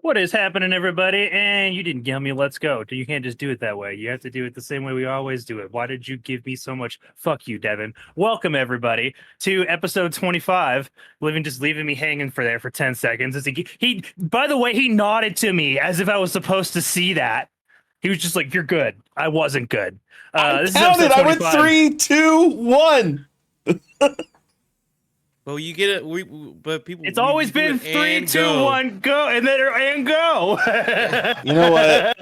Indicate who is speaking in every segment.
Speaker 1: What is happening, everybody? And you didn't give me let's go. You can't just do it that way. You have to do it the same way we always do it. Why did you give me so much? Fuck you, Devin. Welcome, everybody, to episode 25. Leaving me hanging for 10 seconds. By the way, he nodded to me as if I was supposed to see that. He was just like, "You're good." I wasn't good.
Speaker 2: I
Speaker 1: This is
Speaker 2: counted.
Speaker 1: episode
Speaker 2: I went
Speaker 1: 25.
Speaker 2: 3, 2, 1.
Speaker 3: Well, you get it. But people.
Speaker 1: It's always been 3, 2, 1, go, and then and go.
Speaker 2: You know what?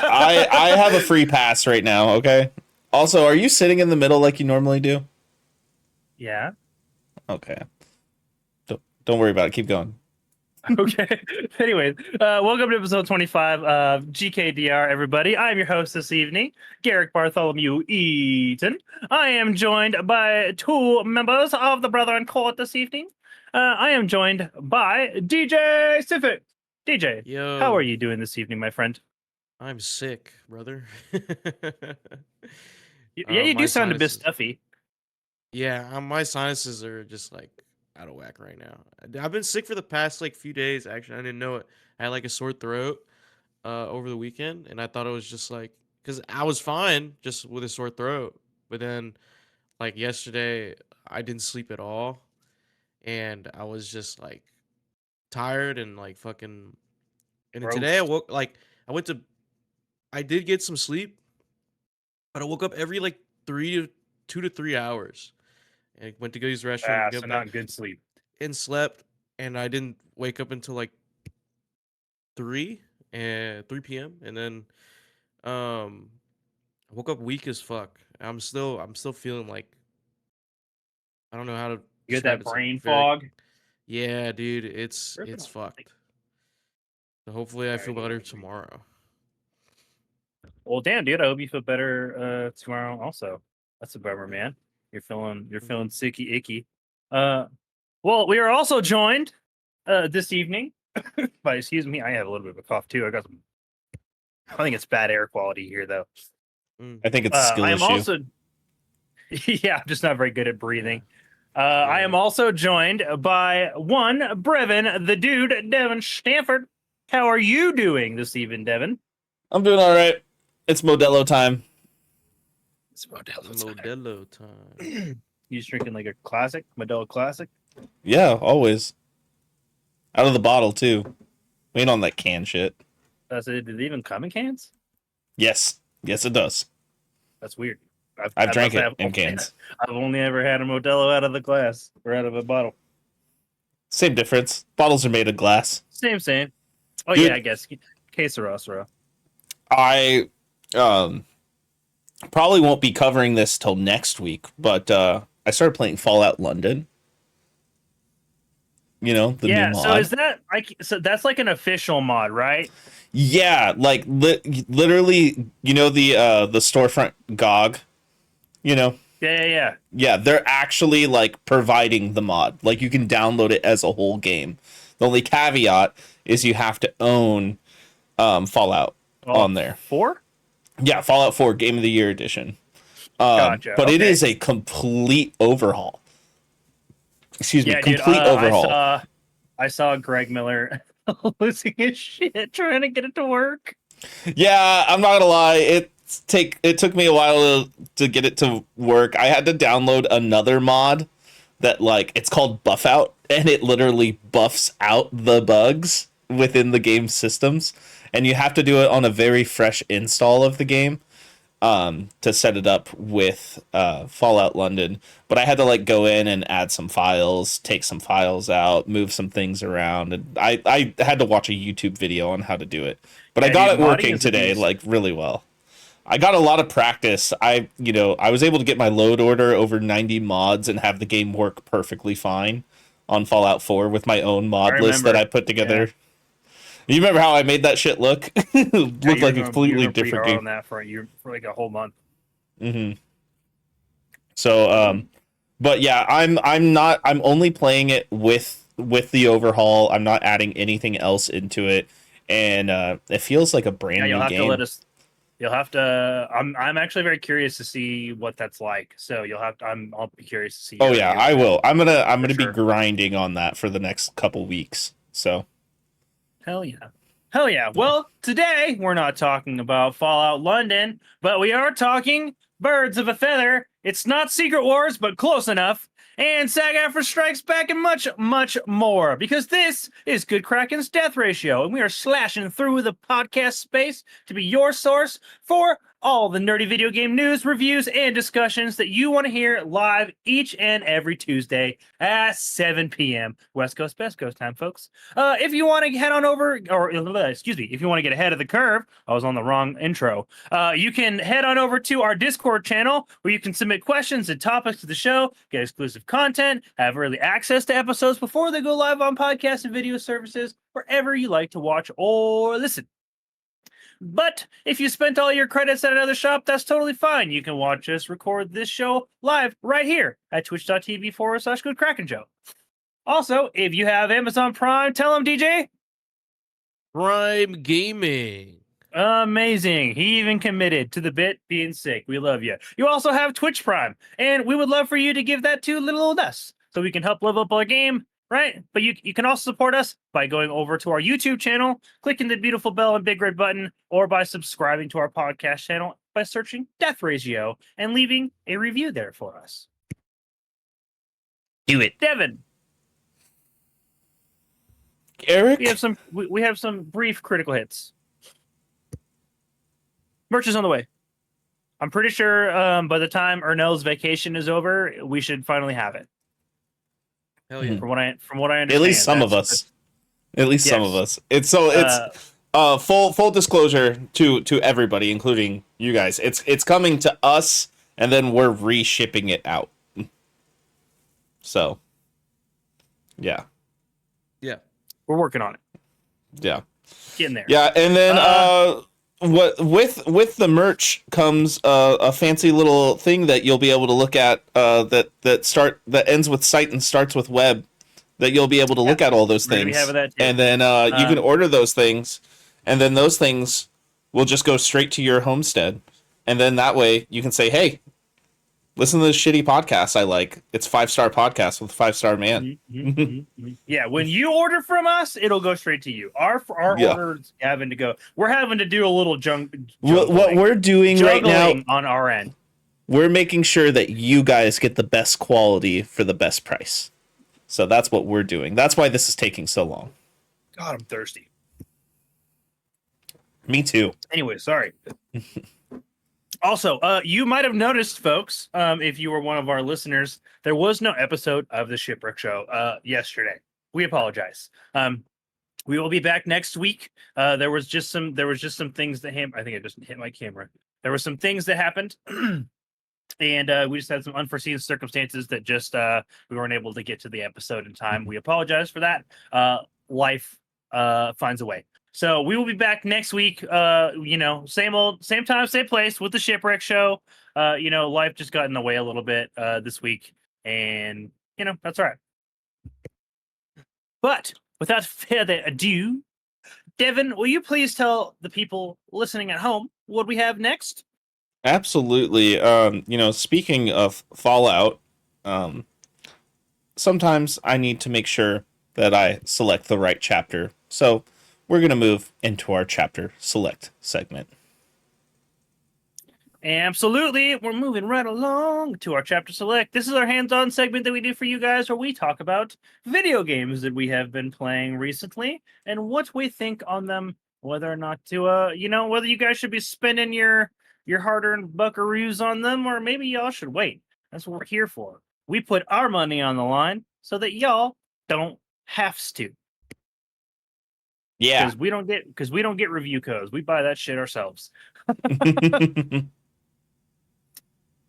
Speaker 2: I have a free pass right now. Okay. Also, are you sitting in the middle like you normally do?
Speaker 1: Yeah.
Speaker 2: Okay. Don't worry about it. Keep going.
Speaker 1: Okay. Anyways, welcome to episode 25 of GKDR, everybody. I'm your host this evening, Garrick Bartholomew Eaton. I am joined by two members of the Brethren Court this evening. I am joined by DJ Civic. DJ,
Speaker 3: Yo,
Speaker 1: how are you doing this evening, my friend?
Speaker 3: I'm sick, brother.
Speaker 1: Yeah, you
Speaker 3: My
Speaker 1: do sound a bit
Speaker 3: sinuses-
Speaker 1: stuffy.
Speaker 3: Yeah, my sinuses are just like out of whack right now. I've been sick for the past like few days. Actually, I didn't know it. I had like a sore throat over the weekend, and I thought it was just like because I was fine just with a sore throat, but then like yesterday I didn't sleep at all, and I was just like tired and like fucking. And then today I
Speaker 1: Gross.
Speaker 3: woke like I went to I did get some sleep, but I woke up every like 2 to 3 hours and went to go use the restroom,
Speaker 1: So
Speaker 3: get back,
Speaker 1: not good sleep.
Speaker 3: and slept. And I didn't wake up until like 3 p.m. And then I woke up weak as fuck. I'm still feeling like I don't know how to
Speaker 1: You get
Speaker 3: describe
Speaker 1: that
Speaker 3: it. It's, like,
Speaker 1: brain
Speaker 3: very-
Speaker 1: fog.
Speaker 3: Yeah, dude, it's
Speaker 1: Ripping on
Speaker 3: fucked. So hopefully I feel better tomorrow.
Speaker 1: Well, damn, dude. I hope you feel better tomorrow. Also, that's a bummer, man. You're feeling sicky icky. Well, we are also joined this evening by excuse me. I have a little bit of a cough too. I think it's bad air quality here though.
Speaker 2: I think it's a skill
Speaker 1: I am
Speaker 2: issue.
Speaker 1: also yeah, I'm just not very good at breathing. I am also joined by one Brevin, the dude, Devin Stanford. How are you doing this evening, Devin?
Speaker 2: I'm doing all right. It's Modelo time.
Speaker 1: It's Modelo.
Speaker 3: Modelo time.
Speaker 1: You just drinking like a classic, Modelo classic?
Speaker 2: Yeah, always. Out of the bottle too. We ain't on that can shit.
Speaker 1: So did it even come in cans?
Speaker 2: Yes. Yes, it does.
Speaker 1: That's weird.
Speaker 2: I've drank it
Speaker 1: I've
Speaker 2: in
Speaker 1: only-
Speaker 2: cans.
Speaker 1: I've only ever had a Modelo out of the glass or out of a bottle.
Speaker 2: Same difference. Bottles are made of glass.
Speaker 1: Same. Oh
Speaker 2: Dude.
Speaker 1: yeah, I guess. Que sera.
Speaker 2: I probably won't be covering this till next week, but I started playing Fallout London. You know, the new mod.
Speaker 1: So is that so that's like an official mod, right?
Speaker 2: Yeah, like literally, you know, the storefront GOG, you know?
Speaker 1: Yeah.
Speaker 2: Yeah, they're actually like providing the mod. Like you can download it as a whole game. The only caveat is you have to own Fallout on there.
Speaker 1: 4?
Speaker 2: Yeah, Fallout 4 Game of the Year edition.
Speaker 1: Gotcha.
Speaker 2: But it
Speaker 1: okay.
Speaker 2: is a complete overhaul. Excuse me,
Speaker 1: Yeah, dude,
Speaker 2: complete overhaul.
Speaker 1: I saw Greg Miller losing his shit trying to get it to work.
Speaker 2: Yeah, I'm not gonna lie. It took me a while to get it to work. I had to download another mod that like it's called Buff Out, and it literally buffs out the bugs within the game systems, and you have to do it on a very fresh install of the game to set it up with Fallout London. But I had to like go in and add some files, take some files out, move some things around, and I had to watch a YouTube video on how to do it. But I got
Speaker 1: dude,
Speaker 2: it
Speaker 1: modding
Speaker 2: working
Speaker 1: is a
Speaker 2: today,
Speaker 1: beast.
Speaker 2: like really well. I got a lot of practice. I was able to get my load order over 90 mods and have the game work perfectly fine on Fallout 4 with my own mod list that I put together.
Speaker 1: Yeah.
Speaker 2: You remember how I made that shit look? It looked like a completely different game.
Speaker 1: On that for like a whole month.
Speaker 2: Mm-hmm. So, but yeah, I'm only playing it with the overhaul. I'm not adding anything else into it, and it feels like a brand
Speaker 1: You'll
Speaker 2: new
Speaker 1: have
Speaker 2: game.
Speaker 1: to let us. You'll have to. I'm actually very curious to see what that's like. So you'll have to. I'll be curious to see.
Speaker 2: Oh yeah, I will. I'm gonna be
Speaker 1: sure.
Speaker 2: grinding on that for the next couple weeks. So
Speaker 1: Hell yeah. Hell yeah. Well, today we're not talking about Fallout London, but we are talking Birds of a Feather. It's not Secret Wars, but close enough. And SAG AFTRA Strikes Back and much, much more. Because this is Good Kraken's Death Ratio, and we are slashing through the podcast space to be your source for all the nerdy video game news, reviews, and discussions that you want to hear live each and every Tuesday at 7 p.m. West Coast, Best Coast time, folks. If you want to head on over, excuse me, if you want to get ahead of the curve, I was on the wrong intro. You can head on over to our Discord channel where you can submit questions and topics to the show, get exclusive content, have early access to episodes before they go live on podcast and video services, wherever you like to watch or listen. But if you spent all your credits at another shop, that's totally fine. You can watch us record this show live right here at twitch.tv/Good Kraken Show. Also, if you have Amazon Prime, tell them, DJ.
Speaker 3: Prime Gaming.
Speaker 1: Amazing. He even committed to the bit being sick. We love you. You also have Twitch Prime, and we would love for you to give that to little old us so we can help level up our game, right? But you can also support us by going over to our YouTube channel, clicking the beautiful bell and big red button, or by subscribing to our podcast channel by searching Death Ratio and leaving a review there for us.
Speaker 2: Do it.
Speaker 1: Devin,
Speaker 2: Eric?
Speaker 1: we have some brief critical hits. Merch is on the way. I'm pretty sure by the time Ernell's vacation is over, we should finally have it.
Speaker 3: Hell yeah.
Speaker 1: From what I understand.
Speaker 2: At least some of us. At least some of us. It's full disclosure to everybody, including you guys. It's coming to us, and then we're reshipping it out. So, yeah.
Speaker 3: Yeah.
Speaker 1: We're working on it.
Speaker 2: Yeah.
Speaker 1: Getting there.
Speaker 2: Yeah, and then what with the merch comes a fancy little thing that you'll be able to look at that ends with site and starts with web, that you'll be able to look at all those things.
Speaker 1: Have that too.
Speaker 2: And then you can order those things, and then those things will just go straight to your homestead, and then that way you can say, hey, listen to this shitty podcast I like. It's 5-star podcast with 5-star man.
Speaker 1: Yeah, when you order from us, it'll go straight to you. Our orders having to go. We're having to do a little
Speaker 2: What we're doing right now
Speaker 1: on our end.
Speaker 2: We're making sure that you guys get the best quality for the best price. So that's what we're doing. That's why this is taking so long.
Speaker 1: God, I'm thirsty.
Speaker 2: Me too.
Speaker 1: Anyway, sorry. Also, you might have noticed, folks, if you were one of our listeners, there was no episode of the Shipwreck Show yesterday. We apologize. We will be back next week. There was just some things that I think I just hit my camera. There were some things that happened, and we just had some unforeseen circumstances that just we weren't able to get to the episode in time. We apologize for that. Life finds a way. So we will be back next week. Same time, same place with the Shipwreck Show. Life just got in the way a little bit this week, and that's all right. But without further ado, Devin, will you please tell the people listening at home what we have next?
Speaker 2: Absolutely. Speaking of Fallout, sometimes I need to make sure that I select the right chapter. So we're going to move into our chapter select segment.
Speaker 1: Absolutely. We're moving right along to our chapter select. This is our hands-on segment that we do for you guys where we talk about video games that we have been playing recently and what we think on them, whether or not to, whether you guys should be spending your hard-earned buckaroos on them, or maybe y'all should wait. That's what we're here for. We put our money on the line so that y'all don't have to.
Speaker 2: Yeah.
Speaker 1: Because we don't get review codes. We buy that shit ourselves.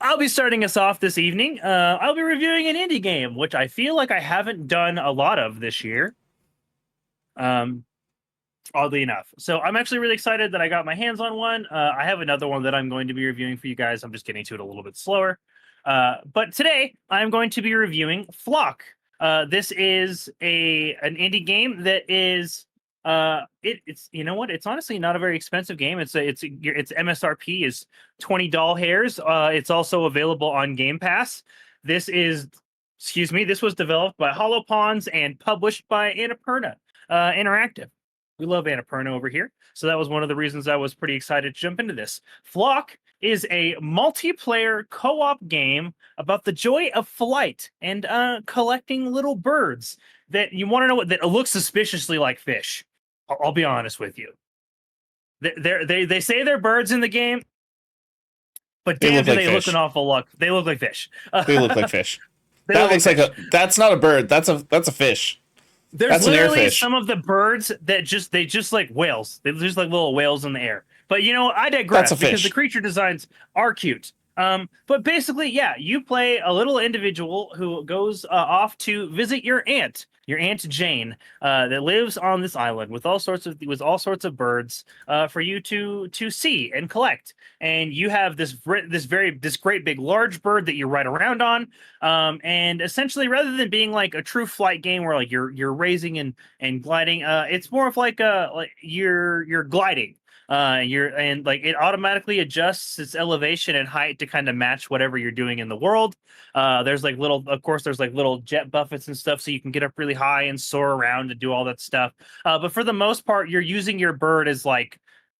Speaker 1: I'll be starting us off this evening. I'll be reviewing an indie game, which I feel like I haven't done a lot of this year. Oddly enough. So I'm actually really excited that I got my hands on one. I have another one that I'm going to be reviewing for you guys. I'm just getting to it a little bit slower. But today I'm going to be reviewing Flock. This is an indie game that is it's it's honestly not a very expensive game. Its MSRP is $20 hairs. It's also available on Game Pass. This was developed by Hollow Pawns and published by Annapurna Interactive. We love Annapurna over here. So that was one of the reasons I was pretty excited to jump into this. Flock is a multiplayer co-op game about the joy of flight and collecting little birds that you want to know what that look suspiciously like fish. I'll be honest with you. They say they're birds in the game, but
Speaker 2: They
Speaker 1: damn,
Speaker 2: look
Speaker 1: do
Speaker 2: like
Speaker 1: they look
Speaker 2: fish.
Speaker 1: an awful lot. They look like fish.
Speaker 2: They look like fish.
Speaker 1: They
Speaker 2: That
Speaker 1: look
Speaker 2: looks
Speaker 1: like
Speaker 2: like
Speaker 1: fish.
Speaker 2: that's not a bird. That's a fish.
Speaker 1: There's
Speaker 2: That's an
Speaker 1: literally
Speaker 2: airfish.
Speaker 1: some of the birds that just like whales. They just like little whales in the air. But I
Speaker 2: That's
Speaker 1: digress
Speaker 2: a
Speaker 1: because the
Speaker 2: fish.
Speaker 1: creature designs are cute. But basically, yeah, you play a little individual who goes off to visit your Aunt Jane, that lives on this island with all sorts of birds for you to see and collect. And you have this great big large bird that you ride around on. And essentially, rather than being like a true flight game where like you're raising and gliding, it's more of like you're gliding. Like it automatically adjusts its elevation and height to kind of match whatever you're doing in the world. There's like little jet buffets and stuff, so you can get up really high and soar around and do all that stuff. But for the most part, you're using your bird as like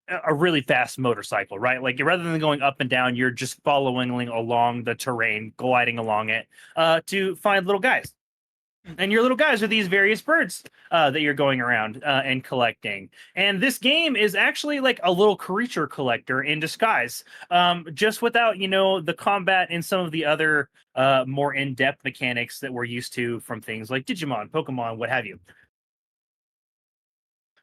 Speaker 1: a really fast motorcycle, right? Like rather than going up and down, you're just following along the terrain, gliding along it to find little guys. And your little guys are these various birds that you're going around and collecting. And this game is actually like a little creature collector in disguise, just without, the combat and some of the other more in-depth mechanics that we're used to from things like Digimon, Pokemon, what have you.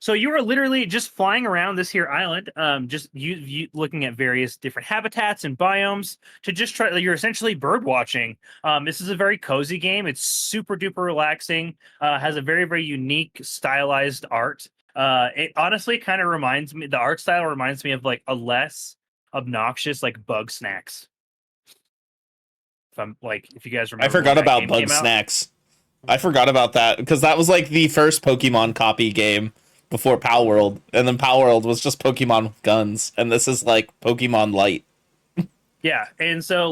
Speaker 1: So you are literally just flying around this here island, just you looking at various different habitats and biomes to just try. You're essentially bird watching. This is a very cozy game. It's super duper relaxing. Has a very very unique stylized art. It honestly kind of reminds me. The art style reminds me of like a less obnoxious like Bug Snacks. If you guys
Speaker 2: I
Speaker 1: remember when
Speaker 2: forgot
Speaker 1: that
Speaker 2: about
Speaker 1: game
Speaker 2: Bug
Speaker 1: came out.
Speaker 2: Snacks. I forgot about that because that was like the first Pokemon copy game before Power World, and then Power World was just Pokemon with guns, and this is like Pokemon Light.
Speaker 1: Yeah, and so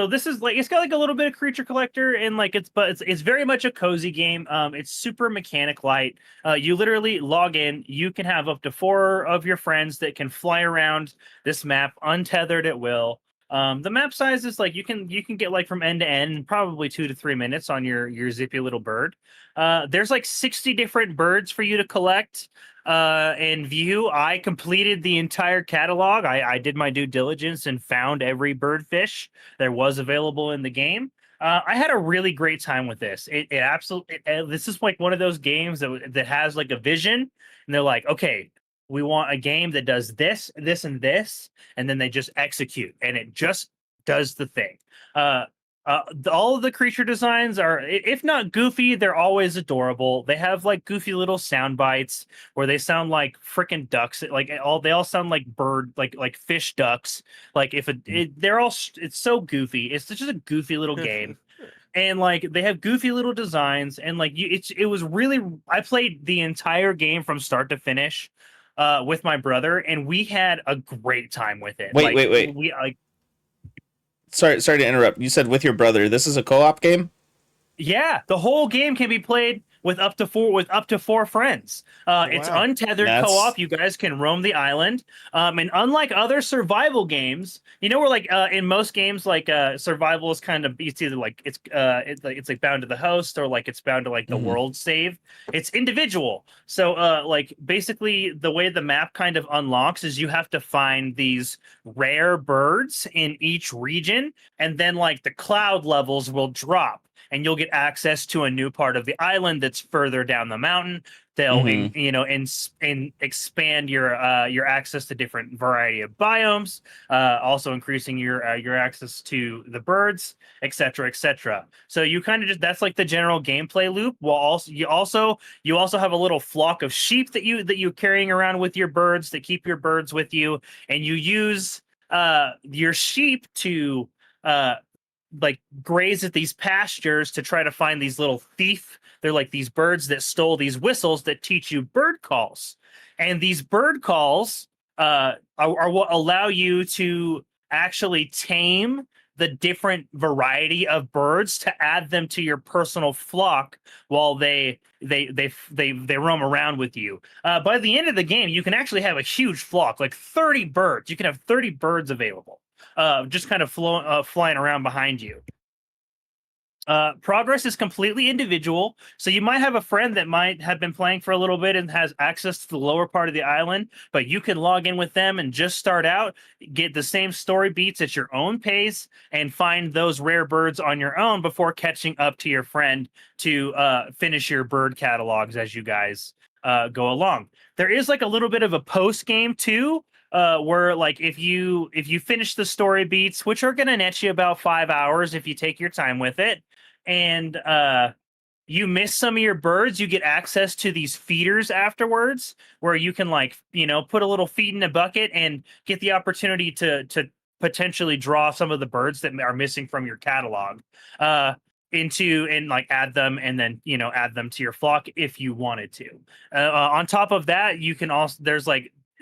Speaker 1: this is like it's got like a little bit of creature collector and like it's very much a cozy game. It's super mechanic light. You literally log in, you can have up to 4 of your friends that can fly around this map untethered at will. The map size is like you can get like from end to end in probably 2 to 3 minutes on your zippy little bird. There's like 60 different birds for you to collect and view. I completed the entire catalog. I did my due diligence and found every birdfish there was available in the game. I had a really great time with this. It absolutely. This is like one of those games that has like a vision, and they're like, okay, we want a game that does this, this, and this, and then they just execute, and it just does the thing. All of the creature designs are, if not goofy, they're always adorable. They have like goofy little sound bites where they sound like freaking ducks. They all sound like like fish ducks. Like it's so goofy. It's just a goofy little game. And like they have goofy little designs and like it was really. I played the entire game from start to finish with my brother, and we had a great time with it.
Speaker 2: Wait.
Speaker 1: We like.
Speaker 2: Sorry to interrupt. You said with your brother. This is a co-op game?
Speaker 1: Yeah, the whole game can be played with up to four friends. It's
Speaker 3: Wow.
Speaker 1: untethered
Speaker 2: That's
Speaker 1: co-op. You guys can roam the island. And unlike other survival games, where like in most games, like survival is kind of it's either like it's like bound to the host or like it's bound to like the
Speaker 2: Mhm.
Speaker 1: world save. It's individual. So like basically the way the map kind of unlocks is you have to find these rare birds in each region, and then like the cloud levels will drop and you'll get access to a new part of the island that's further down the mountain. They'll,
Speaker 2: Mhm.
Speaker 1: expand your access to different variety of biomes, also increasing your access to the birds, etc., etc. So you kind of just that's like the general gameplay loop. While you also have a little flock of sheep that you're carrying around with your birds that keep your birds with you, and you use your sheep to like graze at these pastures to try to find these little thief. They're like these birds that stole these whistles that teach you bird calls, and these bird calls are what allow you to actually tame the different variety of birds to add them to your personal flock while they roam around with you. By the end of the game, you can actually have a huge flock, like 30 birds. You can have 30 birds available, just kind of flying around behind you. Progress is completely individual, so you might have a friend that might have been playing for a little bit and has access to the lower part of the island, but you can log in with them and just start out, get the same story beats at your own pace, and find those rare birds on your own before catching up to your friend to finish your bird catalogs as you guys go along. There is like a little bit of a post game too, where like if you finish the story beats, which are gonna net you about 5 hours if you take your time with it, and you miss some of your birds, you get access to these feeders afterwards, where you can like put a little feed in a bucket and get the opportunity to potentially draw some of the birds that are missing from your catalog into and like add them, and then add them to your flock if you wanted to. On top of that, you can also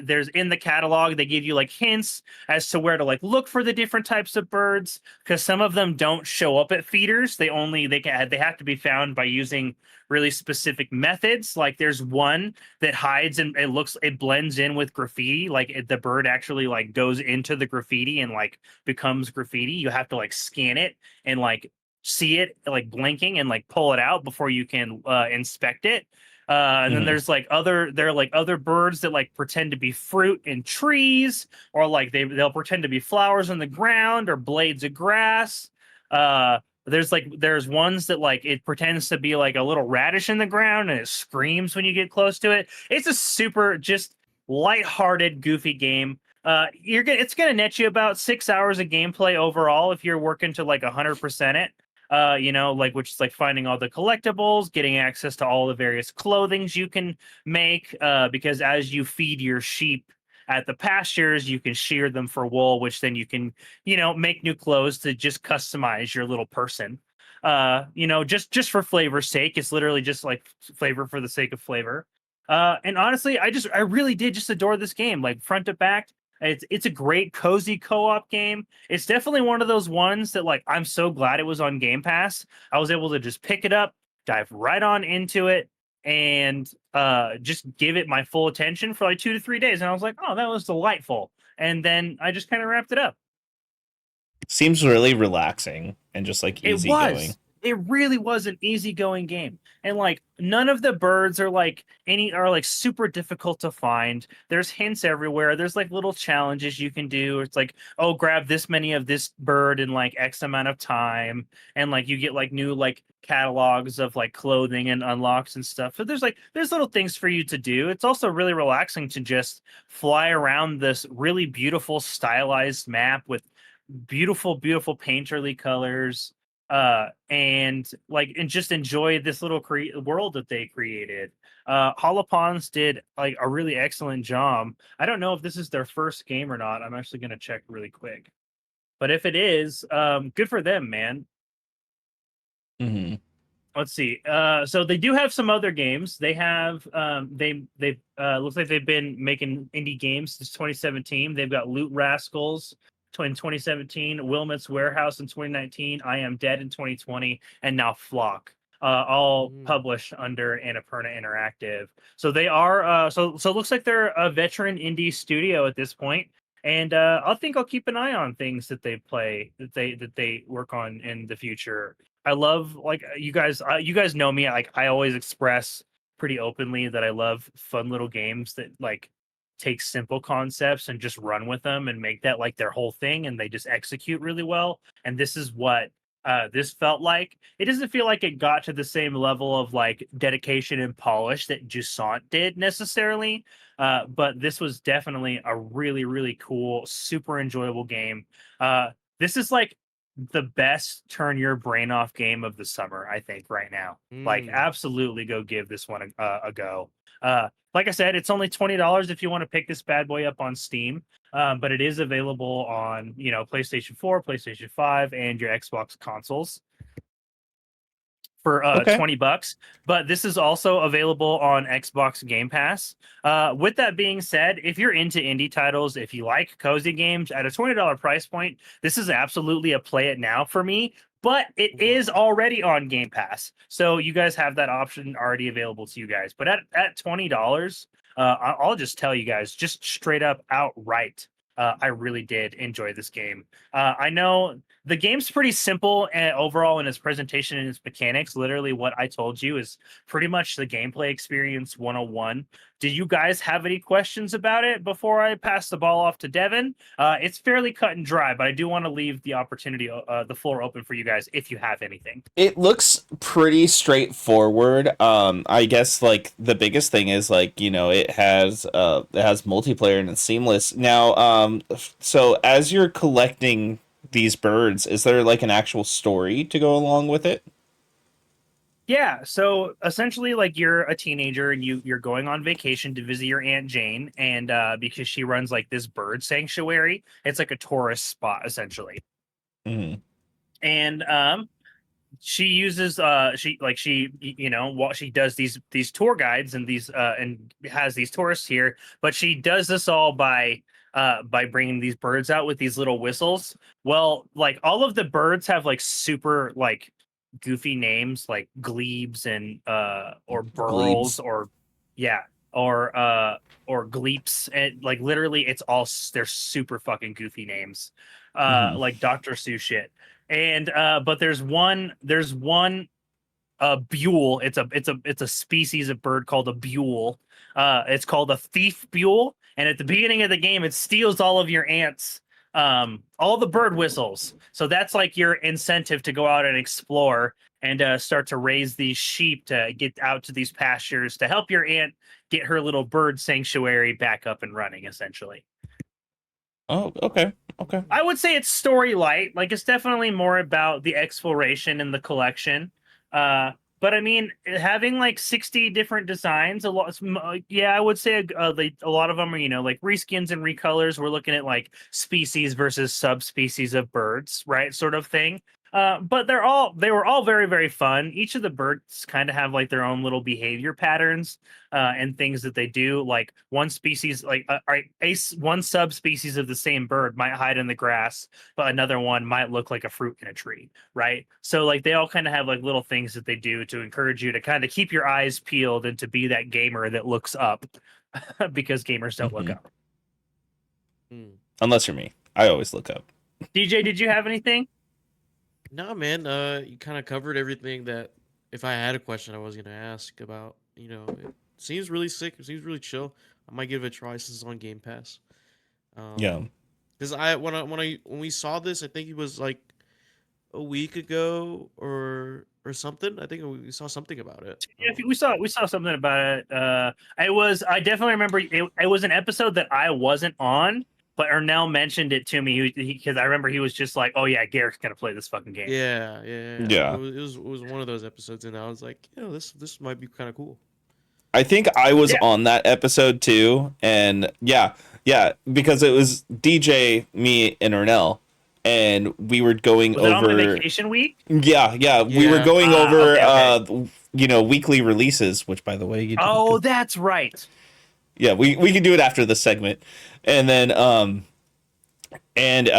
Speaker 1: there's in the catalog, they give you like hints as to where to like look for the different types of birds, because some of them don't show up at feeders. They have to be found by using really specific methods. Like there's one that hides and it blends in with graffiti. Like the bird actually like goes into the graffiti and like becomes graffiti. You have to like scan it and like see it like blinking and like pull it out before you can inspect it. And then there's like other birds that like pretend to be fruit in trees, or like they'll pretend to be flowers on the ground or blades of grass. There's ones that like it pretends to be like a little radish in the ground and it screams when you get close to it. It's a super just lighthearted, goofy game. It's gonna net you about 6 hours of gameplay overall if you're working to like 100% it. Which is like finding all the collectibles, getting access to all the various clothings you can make, because as you feed your sheep at the pastures, you can shear them for wool, which then you can, make new clothes to just customize your little person. Just for flavor's sake. It's literally just like flavor for the sake of flavor. And honestly, I really did just adore this game, like front to back. It's a great cozy co-op game. It's definitely one of those ones that like I'm so glad it was on Game Pass. I was able to just pick it up, dive right on into it, and just give it my full attention for like 2 to 3 days. And I was like, oh, that was delightful. And then I just kind of wrapped it up.
Speaker 2: Seems really relaxing and just like easy going.
Speaker 1: It really was an easygoing game. And like none of the birds are like super difficult to find. There's hints everywhere. There's like little challenges you can do. It's like, oh, grab this many of this bird in like X amount of time. And like you get like new like catalogs of like clothing and unlocks and stuff. So there's little things for you to do. It's also really relaxing to just fly around this really beautiful stylized map with beautiful painterly colors, and just enjoy this little world that they created. Holopons did like a really excellent job. I don't know if this is their first game or not. I'm actually going to check really quick, but if it is, good for them, man. Let's see. So they do have some other games. They have they looks like they've been making indie games since 2017. They've got Loot Rascals in 2017, Wilmot's Warehouse in 2019, I Am Dead in 2020, and now Flock. All published under Annapurna Interactive. So they are so it looks like they're a veteran indie studio at this point. And I think I'll keep an eye on things that they work on in the future. I love like you guys know me, like I always express pretty openly that I love fun little games that like take simple concepts and just run with them and make that like their whole thing, and they just execute really well. And this is what this felt like. It doesn't feel like it got to the same level of like dedication and polish that Jusant did necessarily, but this was definitely a really, really cool, super enjoyable game. This is like the best turn your brain off game of the summer, I think, right now. Like, absolutely go give this one a go. Like I said, it's only $20 if you want to pick this bad boy up on Steam, but it is available on PlayStation 4, PlayStation 5, and your Xbox consoles for
Speaker 2: Okay.
Speaker 1: $20, but this is also available on Xbox Game Pass. With that being said, if you're into indie titles, if you like cozy games at a $20 price point, this is absolutely a play it now for me. But it is already on Game Pass, so you guys have that option already available to you guys. But at $20, I'll just tell you guys, just straight up outright, I really did enjoy this game. I know the game's pretty simple and overall in its presentation and its mechanics. Literally, what I told you is pretty much the gameplay experience 101. Do you guys have any questions about it before I pass the ball off to Devin? It's fairly cut and dry, but I do want to leave the opportunity, the floor open for you guys if you have anything.
Speaker 2: It looks pretty straightforward. I guess like the biggest thing is like, you know, it has multiplayer and it's seamless. Now, so as you're collecting these birds, is there like an actual story to go along with it?
Speaker 1: Yeah, so essentially, like you're a teenager and you're going on vacation to visit your Aunt Jane, and because she runs like this bird sanctuary, it's like a tourist spot essentially.
Speaker 2: Mm-hmm.
Speaker 1: And she uses she does these tour guides and these and has these tourists here, but she does this all by bringing these birds out with these little whistles. Well, like all of the birds have like super like goofy names like glebes and or burls
Speaker 2: Glebes.
Speaker 1: or gleeps, and like literally it's all they're super fucking goofy names,
Speaker 2: Mm-hmm.
Speaker 1: like Dr. Seuss shit. And but there's one buell. It's a species of bird called a buell. It's called a thief buell, and at the beginning of the game it steals all of your ants all the bird whistles. So that's like your incentive to go out and explore and start to raise these sheep to get out to these pastures to help your aunt get her little bird sanctuary back up and running essentially.
Speaker 2: Oh, okay. Okay.
Speaker 1: I would say it's story light. Like it's definitely more about the exploration and the collection. But I mean, having like 60 different designs, a lot. Yeah, I would say a lot of them are, like reskins and recolors. We're looking at like species versus subspecies of birds, right? Sort of thing. But they were all very, very fun. Each of the birds kind of have like their own little behavior patterns and things that they do. Like one species, like one subspecies of the same bird might hide in the grass, but another one might look like a fruit in a tree, right? So like they all kind of have like little things that they do to encourage you to kind of keep your eyes peeled and to be that gamer that looks up because gamers don't look
Speaker 2: Mhm.
Speaker 1: up.
Speaker 2: Unless you're me. I always look up.
Speaker 1: DJ, did you have anything?
Speaker 3: Nah, man. You kind of covered everything that if I had a question I was gonna ask about. It seems really sick. It seems really chill. I might give it a try since it's on Game Pass.
Speaker 2: Yeah.
Speaker 3: Because when we saw this, I think it was like a week ago or something. I think we saw something about it.
Speaker 1: Yeah, we saw something about it. I definitely remember it was an episode that I wasn't on, but Ernell mentioned it to me because I remember he was just like, "Oh yeah, Garrick's gonna play this fucking game."
Speaker 3: Yeah.
Speaker 2: Yeah.
Speaker 3: It was one of those episodes, and I was like, this might be kind of cool.
Speaker 2: I think I was
Speaker 1: Yeah.
Speaker 2: on that episode too, and yeah, because it was DJ, me, and Ernell, and we were going
Speaker 1: Was it on my
Speaker 2: over.
Speaker 1: vacation week?
Speaker 2: Yeah, we were
Speaker 3: Yeah.
Speaker 2: going over,
Speaker 1: Okay.
Speaker 2: weekly releases. Which, by the way, you didn't
Speaker 1: Oh, that's right.
Speaker 2: yeah, we can do it after this segment, and then and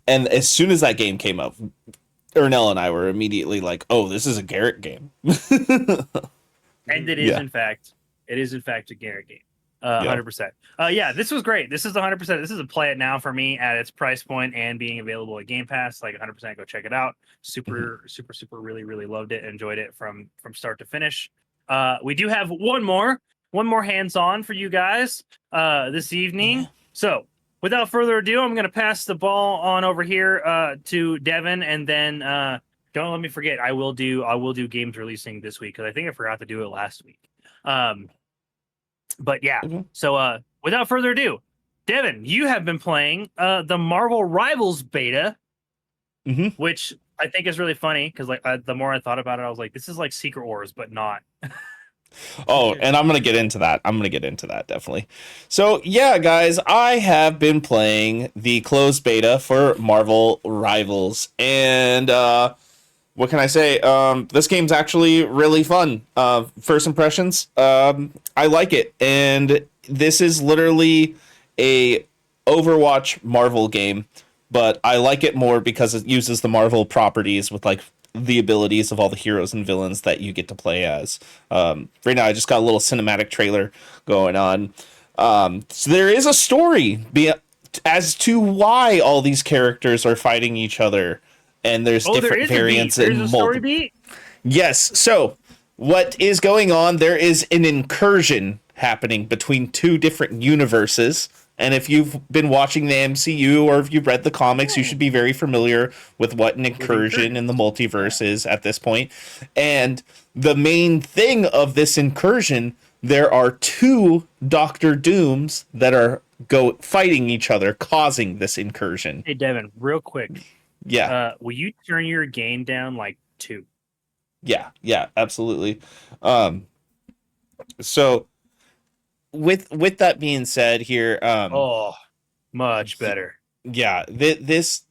Speaker 2: and as soon as that game came up, Ernell and I were immediately like, "Oh, this is a Garrett game."
Speaker 1: And it
Speaker 2: Yeah.
Speaker 1: is in fact a Garrick game.
Speaker 2: Yeah.
Speaker 1: 100%. Yeah, this was great. This is 100%. This is a play it now for me at its price point and being available at Game Pass. Like 100%, go check it out. Super, really, really loved it. Enjoyed it from start to finish. We do have one more hands on for you guys this evening.
Speaker 2: Yeah.
Speaker 1: So without further ado, I'm going to pass the ball on over here to Devin, and then don't let me forget. I will do games releasing this week because I think I forgot to do it last week. But yeah,
Speaker 2: Okay.
Speaker 1: so without further ado, Devin, you have been playing the Marvel Rivals beta, which I think is really funny because like the more I thought about it, I was like, this is like Secret Wars, but not.
Speaker 2: Oh, and I'm gonna get into that. Definitely. So yeah, guys, I have been playing the closed beta for Marvel Rivals, and What can I say? This game's actually really fun. First impressions, I like it, and this is literally a Overwatch Marvel game, but I like it more because it uses the Marvel properties with like the abilities of all the heroes and villains that you get to play as. Right now, I just got a little cinematic trailer going on. So there is a story as to why all these characters are fighting each other, and there's
Speaker 1: Oh, there
Speaker 2: different
Speaker 1: is a beat.
Speaker 2: variants
Speaker 1: There's
Speaker 2: and
Speaker 1: a story
Speaker 2: multiple.
Speaker 1: beat.
Speaker 2: Yes. So what is going on? There is an incursion happening between two different universes. And if you've been watching the MCU or if you've read the comics, you should be very familiar with what an incursion in the
Speaker 1: incursions.
Speaker 2: multiverse is at this point. And the main thing of this incursion, there are two Doctor Dooms that are go fighting each other, causing this incursion.
Speaker 1: Hey, Devin, real quick.
Speaker 2: Yeah.
Speaker 1: Will you turn your gain down like 2?
Speaker 2: Yeah, absolutely. Um, so with that being said, here,
Speaker 1: Oh, much better.
Speaker 2: yeah, this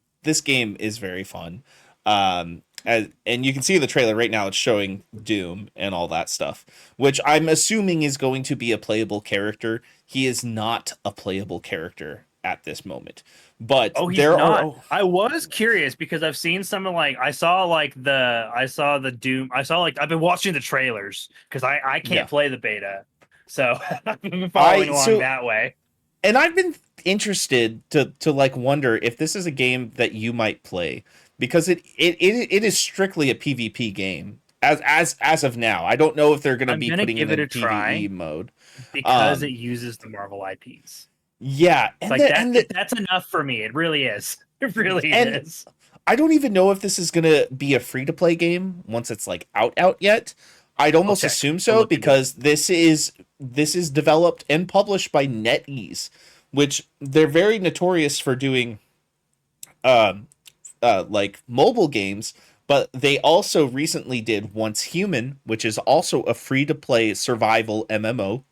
Speaker 2: game is very fun. And you can see the trailer right now. It's showing Doom and all that stuff, which I'm assuming is going to be a playable character. He is not a playable character at this moment, but
Speaker 1: Oh, he's
Speaker 2: there
Speaker 1: not.
Speaker 2: are.
Speaker 1: I was curious because I've seen some of like I saw the Doom. I've been watching the trailers because I can't
Speaker 2: Yeah.
Speaker 1: play the beta, so I've been following along that way.
Speaker 2: And I've been interested to like wonder if this is a game that you might play, because it is strictly a PvP game as of now. I don't know if they're going to
Speaker 1: I'm
Speaker 2: be
Speaker 1: gonna
Speaker 2: putting
Speaker 1: give
Speaker 2: it
Speaker 1: it
Speaker 2: in
Speaker 1: a try
Speaker 2: PvE mode.
Speaker 1: because it
Speaker 2: Um,
Speaker 1: uses the Marvel IPs.
Speaker 2: yeah,
Speaker 1: Like that's enough for me. It really is. It really
Speaker 2: and
Speaker 1: is.
Speaker 2: I don't even know if this is going to be a free to play game once it's like out yet. I'd
Speaker 1: I'll
Speaker 2: almost
Speaker 1: check.
Speaker 2: assume
Speaker 1: I'll
Speaker 2: so,
Speaker 1: look into it.
Speaker 2: because this is developed and published by NetEase, which they're very notorious for doing um like mobile games, but they also recently did Once Human, which is also a free to play survival MMO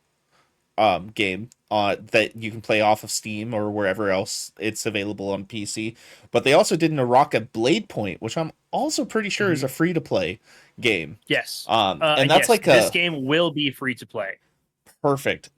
Speaker 2: game that you can play off of Steam or wherever else it's available on PC. But they also did Naraka Blade Point, which I'm also pretty sure is
Speaker 1: Mhm.
Speaker 2: a free to play game.
Speaker 1: Yes.
Speaker 2: And that's
Speaker 1: Yes.
Speaker 2: like
Speaker 1: This
Speaker 2: a
Speaker 1: game will be free to play.
Speaker 2: perfect.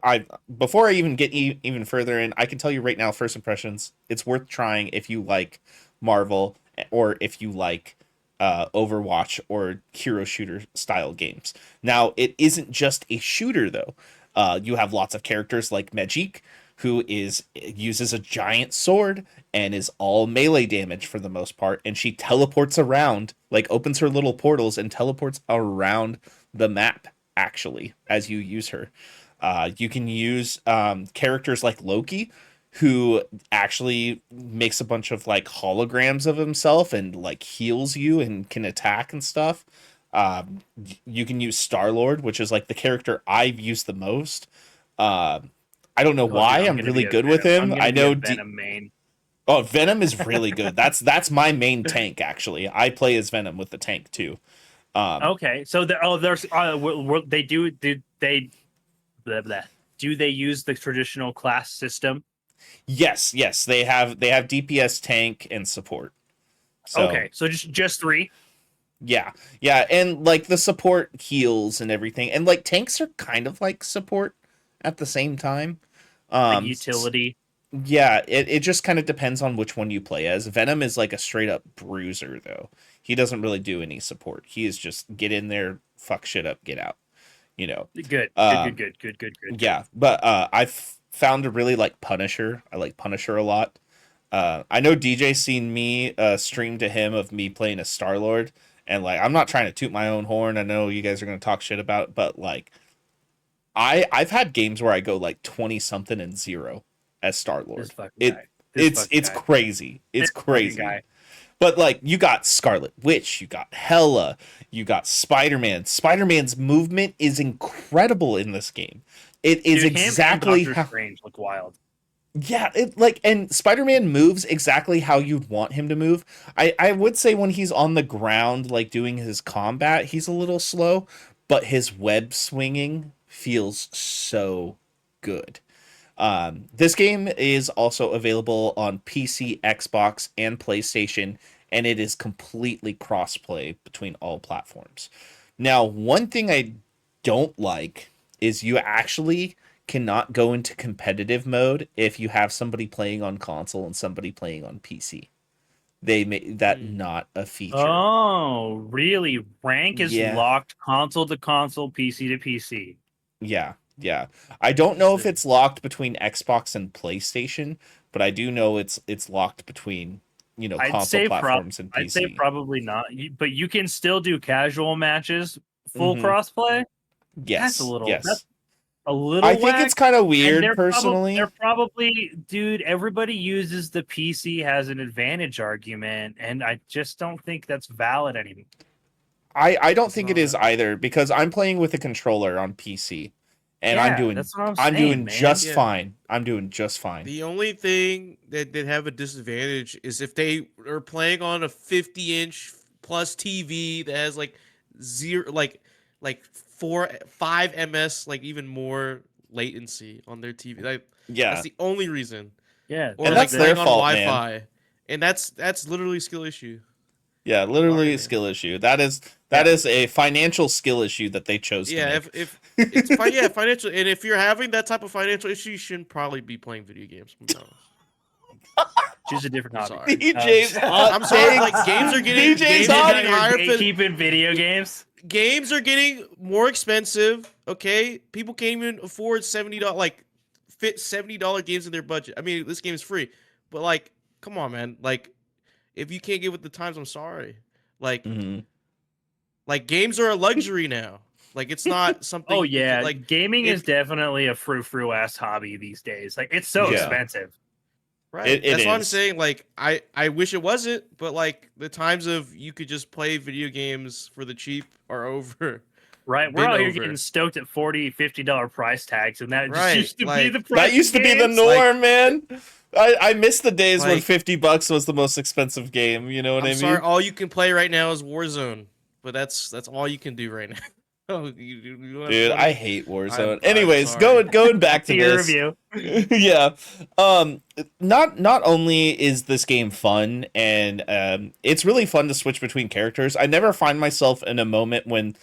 Speaker 2: I before I even get even further in, I can tell you right now, first impressions, it's worth trying if you like Marvel, or if you like Overwatch or hero shooter style games. Now, it isn't just a shooter though. You have lots of characters like Magic, who uses a giant sword and is all melee damage for the most part, and she teleports around, like opens her little portals and teleports around the map actually as you use her. You can use characters like Loki, who actually makes a bunch of like holograms of himself and like heals you and can attack and stuff. You can use Star Lord, which is like the character I've used the most. Uh, I don't know
Speaker 1: Oh, dude,
Speaker 2: why I'm really good with
Speaker 1: I'm
Speaker 2: him.
Speaker 1: gonna
Speaker 2: I
Speaker 1: be a
Speaker 2: know.
Speaker 1: Venom main.
Speaker 2: Oh, Venom is really good. That's my main tank actually. I play as Venom with the tank too. Um,
Speaker 1: Okay, so there's they do they blah, blah. Do they use the traditional class system?
Speaker 2: yes, they have DPS, tank, and support. So
Speaker 1: Okay, so just 3
Speaker 2: yeah, and like the support heals and everything, and like tanks are kind of like support at the same time.
Speaker 1: like
Speaker 2: Um, s-
Speaker 1: utility.
Speaker 2: yeah, it just kind of depends on which one you play as. Venom is like a straight up bruiser though. He doesn't really do any support. He is just get in there, fuck shit up, get out. You know.
Speaker 1: Good, good, good,
Speaker 2: Um,
Speaker 1: good, good, good, good, good.
Speaker 2: yeah, but I've found to really like Punisher. I like Punisher a lot. I know DJ's seen me stream to him of me playing a Star Lord, and like I'm not trying to toot my own horn. I know you guys are gonna talk shit about it, but like I've had games where I go like 20 something and 0 as Star
Speaker 1: This
Speaker 2: Lord.
Speaker 1: fucking
Speaker 2: It
Speaker 1: guy. This
Speaker 2: it's
Speaker 1: fucking
Speaker 2: it's
Speaker 1: guy.
Speaker 2: crazy. It's
Speaker 1: This fucking
Speaker 2: crazy.
Speaker 1: guy.
Speaker 2: But like you got Scarlet Witch, you got Hela, you got Spider-Man. Spider-Man's movement is incredible in this game. It is
Speaker 1: Dude, him and
Speaker 2: exactly
Speaker 1: Doctor
Speaker 2: how.
Speaker 1: Strange look wild.
Speaker 2: Yeah, it like, and Spider-Man moves exactly how you'd want him to move. I would say when he's on the ground like doing his combat, he's a little slow, but his web swinging feels so good. This game is also available on PC, Xbox, and PlayStation, and it is completely crossplay between all platforms. Now, one thing I don't like is you actually cannot go into competitive mode if you have somebody playing on console and somebody playing on PC. They made that
Speaker 3: Hmm.
Speaker 2: not a feature.
Speaker 1: Oh, really? Rank is
Speaker 2: Yeah.
Speaker 1: locked console to console, PC to PC.
Speaker 2: Yeah, yeah. I don't know if
Speaker 3: Interesting.
Speaker 2: it's locked between Xbox and PlayStation, but I do know it's locked between,
Speaker 1: I'd
Speaker 2: console
Speaker 1: say
Speaker 2: platforms and
Speaker 1: I'd say
Speaker 2: PC.
Speaker 1: probably not. But you can still do casual matches, full
Speaker 2: Hmm.
Speaker 1: crossplay.
Speaker 2: Yes,
Speaker 1: That's
Speaker 2: yes.
Speaker 1: a
Speaker 2: I
Speaker 1: little
Speaker 2: think
Speaker 1: whack.
Speaker 2: it's kind of
Speaker 1: And
Speaker 2: weird
Speaker 1: they're
Speaker 2: personally.
Speaker 1: probably, dude, everybody uses the PC has an advantage argument, and I just don't think that's valid anymore.
Speaker 2: I don't
Speaker 3: It's
Speaker 2: think it is
Speaker 3: not.
Speaker 2: either because I'm playing with a controller on PC and
Speaker 1: Yeah, that's what I'm
Speaker 2: I'm
Speaker 1: saying,
Speaker 2: doing
Speaker 1: man.
Speaker 2: just
Speaker 3: Yeah.
Speaker 2: fine. I'm doing just fine.
Speaker 3: The only thing that they have a disadvantage is if they are playing on a 50-inch plus TV that has like zero, like 5 ms, like even more latency on their TV. Like that's
Speaker 2: Yeah.
Speaker 3: the only reason.
Speaker 1: Yeah,
Speaker 3: Or
Speaker 2: And
Speaker 3: like
Speaker 2: that's their
Speaker 3: playing on
Speaker 2: fault, man.
Speaker 3: Wi-Fi, and that's literally a skill issue.
Speaker 2: Yeah,
Speaker 3: Sorry,
Speaker 2: literally a
Speaker 3: man.
Speaker 2: skill issue. That
Speaker 1: yeah.
Speaker 2: is a financial skill issue that they chose to
Speaker 3: Yeah,
Speaker 2: make.
Speaker 3: if it's fine, yeah, financial, and if you're having that type of financial issue, you shouldn't probably be playing video games. I'm be honest.
Speaker 1: Choose a different
Speaker 3: I'm
Speaker 1: hobby.
Speaker 3: sorry.
Speaker 2: DJ's hot
Speaker 3: I'm sorry. Like
Speaker 2: takes.
Speaker 3: games are getting
Speaker 2: DJ's
Speaker 3: games are
Speaker 1: Just
Speaker 2: hot.
Speaker 1: out
Speaker 3: getting
Speaker 1: here
Speaker 3: higher.
Speaker 1: gatekeeping video games.
Speaker 3: Games are getting more expensive. Okay, people can't even afford $70, like fit $70 games in their budget. I mean, this game is free, but like, come on, man. Like, if you can't get with the times, I'm sorry. Like,
Speaker 2: Mhm.
Speaker 3: like games are a luxury now. Like, it's not
Speaker 1: Oh
Speaker 3: something you can
Speaker 1: yeah,
Speaker 3: like.
Speaker 1: gaming is
Speaker 3: If
Speaker 1: definitely a frou-frou ass hobby these days. Like it's so
Speaker 2: Yeah,
Speaker 1: expensive.
Speaker 3: right,
Speaker 2: it
Speaker 3: that's why I'm
Speaker 2: is.
Speaker 3: saying. Like, I wish it wasn't, but like the times of you could just play video games for the cheap are over.
Speaker 1: Right? We're
Speaker 3: Been
Speaker 1: out here getting
Speaker 3: over.
Speaker 1: stoked at $40, $50 price tags, and that just
Speaker 3: Right,
Speaker 1: used to be the
Speaker 2: That
Speaker 1: price
Speaker 2: used
Speaker 1: of
Speaker 2: to be the
Speaker 1: games.
Speaker 3: like,
Speaker 2: norm, man. I miss the days when
Speaker 3: like.
Speaker 2: $50 was the most expensive game. You know what
Speaker 3: I'm
Speaker 2: I
Speaker 3: sorry,
Speaker 2: mean?
Speaker 3: all you can play right now is Warzone, but that's all you can do right now. Oh, you want
Speaker 2: Dude, I
Speaker 3: money?
Speaker 2: hate Warzone.
Speaker 3: I'm
Speaker 2: Anyways,
Speaker 3: sorry.
Speaker 2: going back to
Speaker 1: Tier
Speaker 2: this.
Speaker 1: review.
Speaker 2: Yeah. Not only is this game fun and it's really fun to switch between characters. I never find myself in a moment when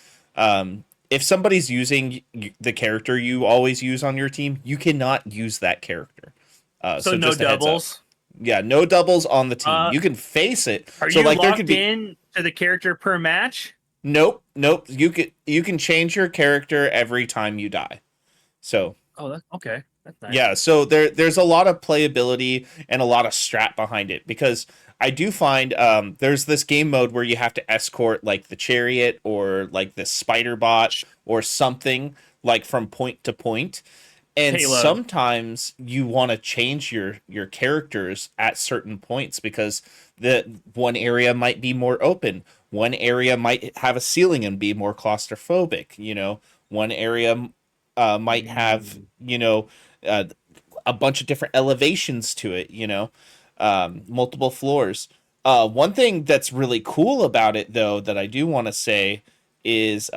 Speaker 2: if somebody's using the character you always use on your team, you cannot use that character.
Speaker 1: So
Speaker 2: So
Speaker 1: no
Speaker 2: just a heads up.
Speaker 1: doubles.
Speaker 2: Yeah, no doubles on the team.
Speaker 1: Uh,
Speaker 2: You can face it.
Speaker 1: are
Speaker 2: So
Speaker 1: you
Speaker 2: like there could
Speaker 1: locked
Speaker 2: be
Speaker 1: in to the character per match?
Speaker 2: nope. You can change your character every time you die. So
Speaker 1: Oh, that's okay. That's nice.
Speaker 2: yeah, so there's a lot of playability and a lot of strat behind it because I do find there's this game mode where you have to escort like the chariot or like the spider bot or something like from point to point. And
Speaker 1: Payload.
Speaker 2: sometimes you want to change your characters at certain points because the one area might be more open, one area might have a ceiling and be more claustrophobic, one area might have
Speaker 1: Mm.
Speaker 2: uh, a bunch of different elevations to it, multiple floors. One thing that's really cool about it, though, that I do want to say is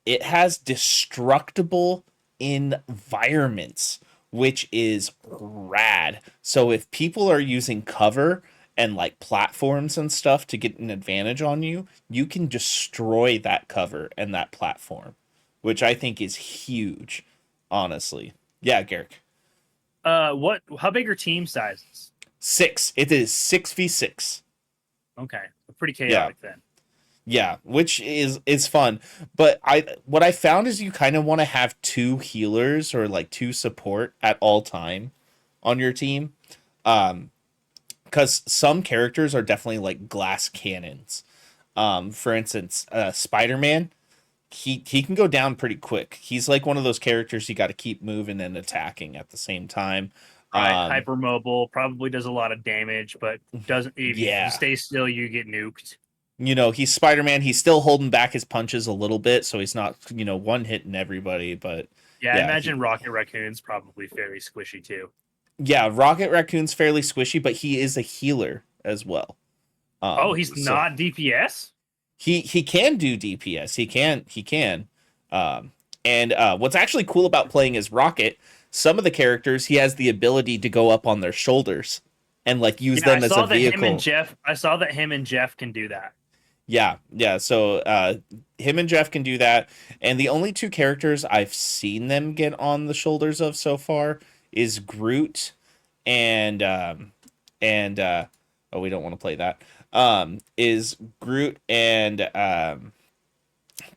Speaker 2: it has destructible environments, which is rad. So if people are using cover and like platforms and stuff to get an advantage on you, you can destroy that cover and that platform, which I think is huge, honestly. Yeah, Garrick.
Speaker 1: What? How big are team sizes?
Speaker 2: 6. It is 6v6.
Speaker 1: Okay, pretty
Speaker 2: Yeah.
Speaker 1: chaotic then.
Speaker 2: Yeah, which is fun. But what I found is you kind of want to have 2 healers or like 2 support at all time on your team. Because some characters are definitely like glass cannons. For instance, Spider-Man, he can go down pretty quick. He's like one of those characters you got to keep moving and attacking at the same time.
Speaker 1: Right,
Speaker 2: Um,
Speaker 1: hypermobile, probably does a lot of damage, but doesn't. If you
Speaker 2: yeah,
Speaker 1: stay still, you get nuked.
Speaker 2: he's Spider-Man. He's still holding back his punches a little bit, so he's not, one hitting everybody. But
Speaker 1: Yeah, I
Speaker 2: yeah,
Speaker 1: imagine Rocket Raccoon's probably very squishy too.
Speaker 2: yeah, Rocket Raccoon's fairly squishy, but he is a healer as well.
Speaker 1: Oh, he's
Speaker 2: So
Speaker 1: not DPS?
Speaker 2: he can do DPS. He can. Um, and what's actually cool about playing as Rocket, some of the characters he has the ability to go up on their shoulders and like use
Speaker 1: Yeah, I
Speaker 2: them as a
Speaker 1: saw that him and
Speaker 2: vehicle.
Speaker 1: Jeff. I saw that him and Jeff can do that.
Speaker 2: Yeah. So him and Jeff can do that, and the only two characters I've seen them get on the shoulders of so far is Groot and oh, we don't want to play that. Is Groot and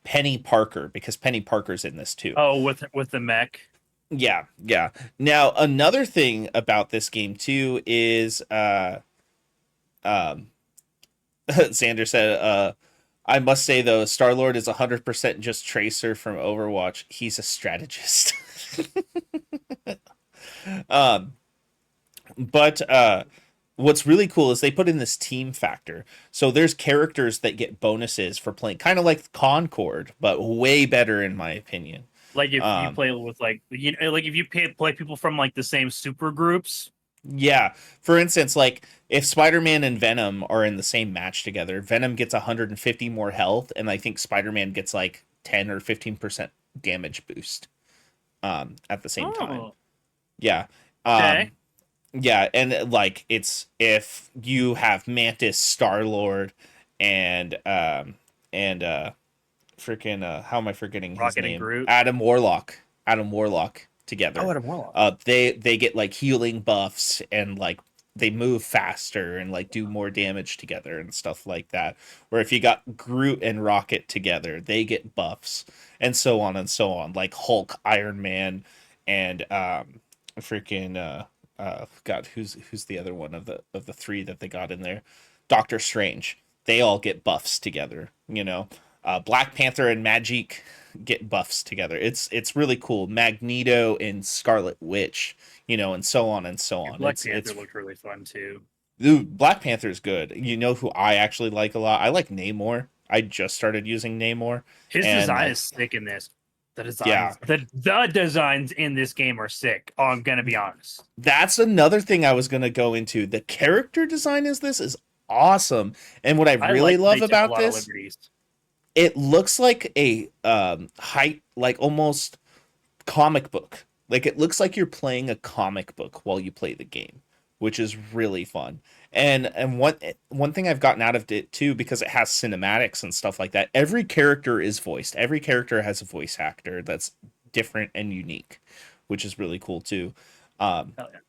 Speaker 2: Penny Parker, because Penny Parker's in this too.
Speaker 1: Oh, with the mech.
Speaker 2: Yeah. Now another thing about this game too is um Xander said I must say though, Star-Lord is 100% just Tracer from Overwatch. He's a strategist. um but what's really cool is they put in this team factor. So there's characters that get bonuses for playing, kind of like Concord, but way better in my opinion.
Speaker 1: Like if you
Speaker 2: Um,
Speaker 1: play with like like if you play people from like the same super groups.
Speaker 2: yeah. For instance, like if Spider-Man and Venom are in the same match together, Venom gets 150 more health, and I think Spider-Man gets like 10 or 15% damage boost at the same time.
Speaker 1: Oh,
Speaker 2: Yeah.
Speaker 1: okay.
Speaker 2: Um, Yeah, and like it's if you have Mantis, Star Lord, and freaking how am I forgetting his
Speaker 1: Rocket and
Speaker 2: name?
Speaker 1: Groot.
Speaker 2: Adam Warlock together.
Speaker 1: Oh, Adam Warlock.
Speaker 2: They get like healing buffs, and like they move faster and like do more damage together and stuff like that. Where if you got Groot and Rocket together, they get buffs, and so on and so on. Like Hulk, Iron Man, and freaking God, who's the other one of the three that they got in there? Doctor Strange. They all get buffs together, you know. Black Panther and Magic get buffs together. It's really cool. Magneto and Scarlet Witch, you know, and so on and so on.
Speaker 1: Black
Speaker 2: It's
Speaker 1: Panther looked really fun too.
Speaker 2: Dude, Black Panther is good. You know who I actually like a lot? I like Namor. I just started using Namor,
Speaker 1: His
Speaker 2: and
Speaker 1: design
Speaker 2: like
Speaker 1: is sick in this. The
Speaker 2: yeah,
Speaker 1: designs, the designs in this game are sick. Oh, I'm gonna be honest.
Speaker 2: that's another thing I was gonna go into. The character design is awesome, and what I
Speaker 1: I
Speaker 2: really
Speaker 1: like that they
Speaker 2: love
Speaker 1: took a
Speaker 2: about
Speaker 1: lot of
Speaker 2: this,
Speaker 1: liberties.
Speaker 2: it looks like a height, like almost comic book. Like it looks like you're playing a comic book while you play the game, which is really fun. And one thing I've gotten out of it too, because it has cinematics and stuff like that. Every character is voiced. Every character has a voice actor that's different and unique, which is really cool too. Um,
Speaker 1: Hell yeah.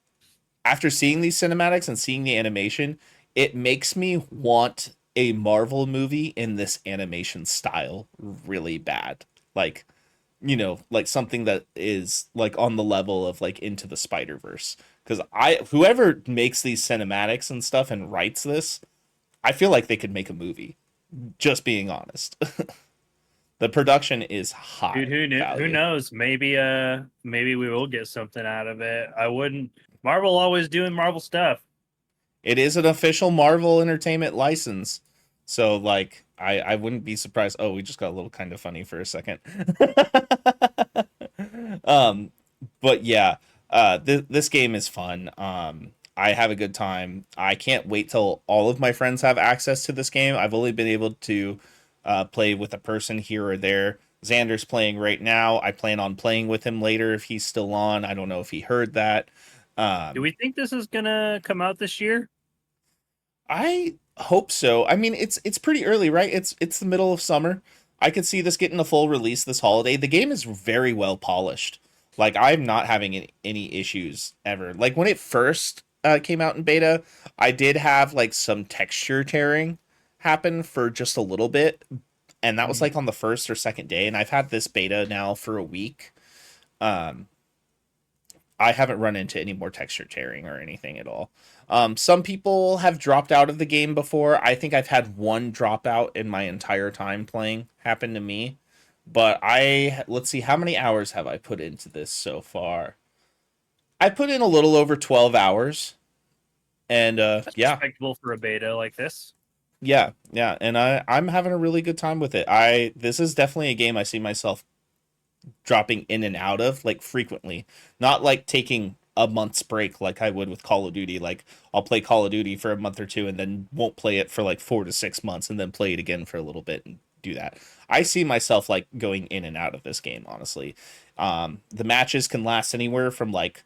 Speaker 2: After seeing these cinematics and seeing the animation, it makes me want a Marvel movie in this animation style really bad. Like, you know, like something that is like on the level of like Into the Spider-Verse. Because whoever makes these cinematics and stuff and writes this, I feel like they could make a movie. Just being honest. The production is
Speaker 1: Dude,
Speaker 2: high
Speaker 1: who knew? Who
Speaker 2: value.
Speaker 1: knows? Maybe we will get something out of it. I wouldn't. Marvel always doing Marvel stuff.
Speaker 2: It is an official Marvel Entertainment license. So like I wouldn't be surprised. Oh, we just got a little kind of funny for a second. um but yeah, this game is fun. I have a good time. I can't wait till all of my friends have access to this game. I've only been able to play with a person here or there. Xander's playing right now. I plan on playing with him later if he's still on. I don't know if he heard that.
Speaker 1: Do
Speaker 2: Um,
Speaker 1: we think this is gonna come out this year?
Speaker 2: I hope so. I mean, it's pretty early, right? It's the middle of summer. I could see this getting a full release this holiday. The game is very well polished. Like I'm not having any issues ever. Like when it first came out in beta, I did have like some texture tearing happen for just a little bit, and that was
Speaker 1: Mhm.
Speaker 2: like on the first or second day. And I've had this beta now for a week. Um, I haven't run into any more texture tearing or anything at all. Some people have dropped out of the game before. I think I've had one dropout in my entire time playing happen to me. But let's see, how many hours have I put into this so far? I put in a little over 12 hours. And
Speaker 1: That's
Speaker 2: yeah,
Speaker 1: respectable for a beta like this.
Speaker 2: yeah, and I'm having a really good time with it. This is definitely a game I see myself dropping in and out of like frequently, not like taking a month's break like I would with Call of Duty. Like I'll play Call of Duty for a month or two and then won't play it for like 4 to 6 months and then play it again for a little bit and do that. I see myself like going in and out of this game, honestly. The matches can last anywhere from like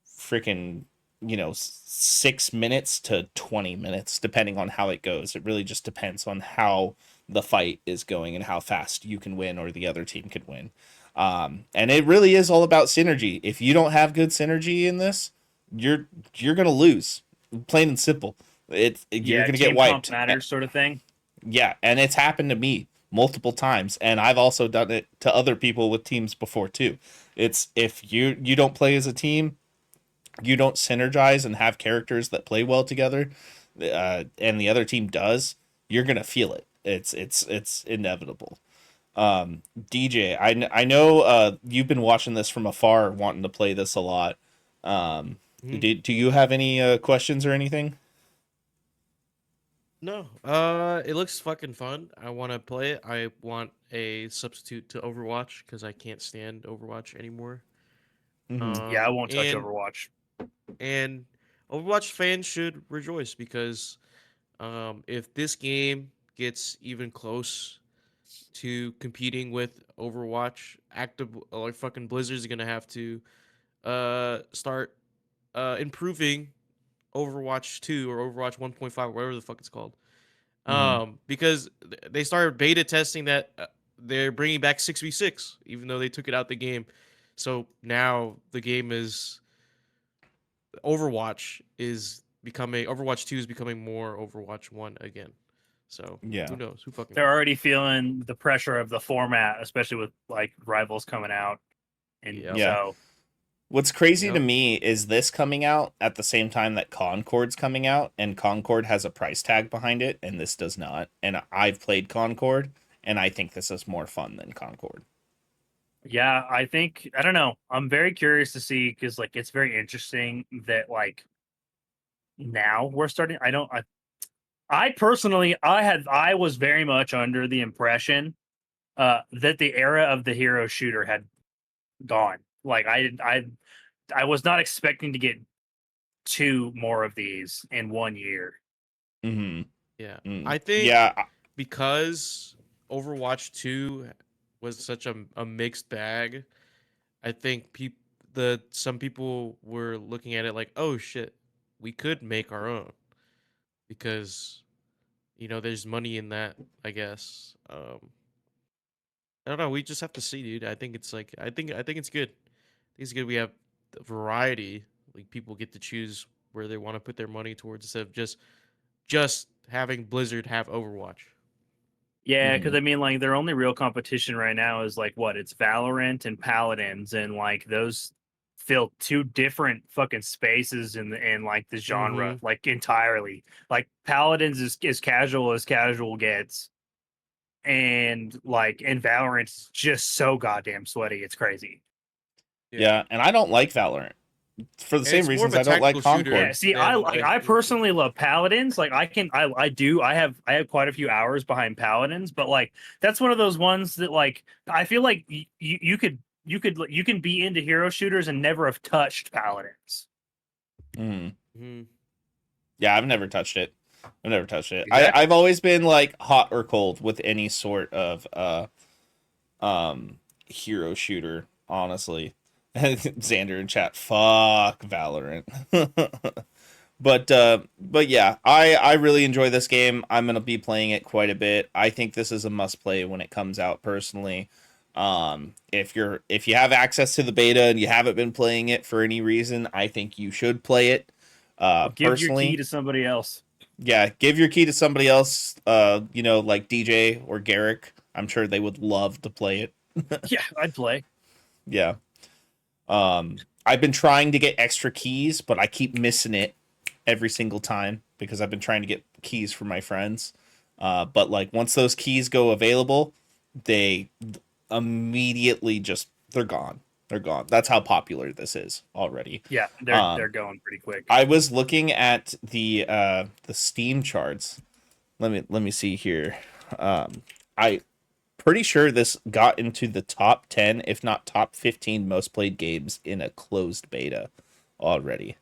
Speaker 2: freaking 6 minutes to 20 minutes, depending on how it goes. It really just depends on how the fight is going and how fast you can win or the other team can win. And it really is all about synergy. If you don't have good synergy in this, you're gonna lose. Plain and simple. You're
Speaker 1: Yeah,
Speaker 2: gonna get
Speaker 1: team comp
Speaker 2: wiped.
Speaker 1: matters sort of thing.
Speaker 2: Yeah, and it's happened to me multiple times, and I've also done it to other people with teams before too. It's if you don't play as a team, you don't synergize and have characters that play well together, and the other team does, you're gonna feel it. It's inevitable. DJ, I know you've been watching this from afar, wanting to play this a lot.
Speaker 3: Mhm.
Speaker 2: Do you have any questions or anything?
Speaker 3: No. It looks fucking fun. I want to play it. I want a substitute to Overwatch because I can't stand Overwatch anymore.
Speaker 2: Hmm.
Speaker 1: Yeah, I won't touch
Speaker 3: And
Speaker 1: Overwatch.
Speaker 3: and Overwatch fans should rejoice because if this game gets even close to competing with Overwatch, active like fucking Blizzard's gonna have to start improving Overwatch 2 or Overwatch 1.5 or whatever the fuck it's called.
Speaker 2: Hmm.
Speaker 3: Because they started beta testing that they're bringing back 6v6 even though they took it out the game. So now the game is Overwatch 2 is becoming more Overwatch 1 again. So who
Speaker 2: Yeah.
Speaker 3: knows? Who fucking
Speaker 1: They're
Speaker 3: knows?
Speaker 1: already feeling the pressure of the format, especially with like rivals coming out, and
Speaker 3: Yep.
Speaker 2: Yeah.
Speaker 1: so
Speaker 2: What's crazy to
Speaker 3: Yep.
Speaker 2: me is this coming out at the same time that Concord's coming out, and Concord has a price tag behind it, and this does not. And I've played Concord, and I think this is more fun than Concord.
Speaker 1: yeah, I think I don't know. I'm very curious to see because like it's very interesting that like now we're starting. I personally I was very much under the impression that the era of the hero shooter had gone. Like I was not expecting to get two more of these in 1 year.
Speaker 2: Hmm.
Speaker 3: Yeah.
Speaker 2: Mm.
Speaker 3: I think
Speaker 2: Yeah.
Speaker 3: because Overwatch 2 was such a mixed bag, I think some people were looking at it like, "Oh shit, we could make our own." Because there's money in that, I guess. I don't know, we just have to see, dude. I think it's good. I think it's good we have the variety. Like people get to choose where they want to put their money towards instead of just having Blizzard have Overwatch.
Speaker 1: Yeah, because
Speaker 2: Hmm.
Speaker 1: I mean, like their only real competition right now is like what? It's Valorant and Paladins, and like those fill two different fucking spaces in like the genre,
Speaker 3: Mhm.
Speaker 1: like entirely. Like Paladins is as casual gets, and like in Valorant's just so goddamn sweaty. It's crazy.
Speaker 3: Yeah.
Speaker 2: Yeah, and I don't like Valorant for the
Speaker 3: And
Speaker 2: same
Speaker 3: it's more of
Speaker 2: reasons
Speaker 3: a
Speaker 2: I don't like
Speaker 3: tactical
Speaker 1: Yeah,
Speaker 3: shooter
Speaker 2: Concord.
Speaker 1: see,
Speaker 3: than a
Speaker 1: I
Speaker 3: hero shooter.
Speaker 1: personally love Paladins. Like I have quite a few hours behind Paladins, but like that's one of those ones that like I feel like you can be into hero shooters and never have touched Paladins.
Speaker 2: Hmm.
Speaker 3: Mhm.
Speaker 2: Yeah, I've never touched it. I've never touched it.
Speaker 1: Exactly.
Speaker 2: I've always been like hot or cold with any sort of hero shooter, honestly. Xander in chat, fuck Valorant. But yeah, I really enjoy this game. I'm gonna be playing it quite a bit. I think this is a must play when it comes out personally. If you have access to the beta and you haven't been playing it for any reason, I think you should play it.
Speaker 1: Or give your key
Speaker 2: Personally,
Speaker 1: to somebody else.
Speaker 2: yeah, give your key to somebody else, like DJ or Garrick. I'm sure they would love to play it.
Speaker 1: Yeah, I'd play.
Speaker 2: Yeah. I've been trying to get extra keys, but I keep missing it every single time because I've been trying to get keys for my friends. But like once those keys go available, they immediately just they're gone. They're gone. That's how popular this is already.
Speaker 1: Yeah, they're
Speaker 2: Um,
Speaker 1: going pretty quick.
Speaker 2: I was looking at the Steam charts. Let me see here. I pretty sure this got into the top 10, if not top 15 most played games in a closed beta already.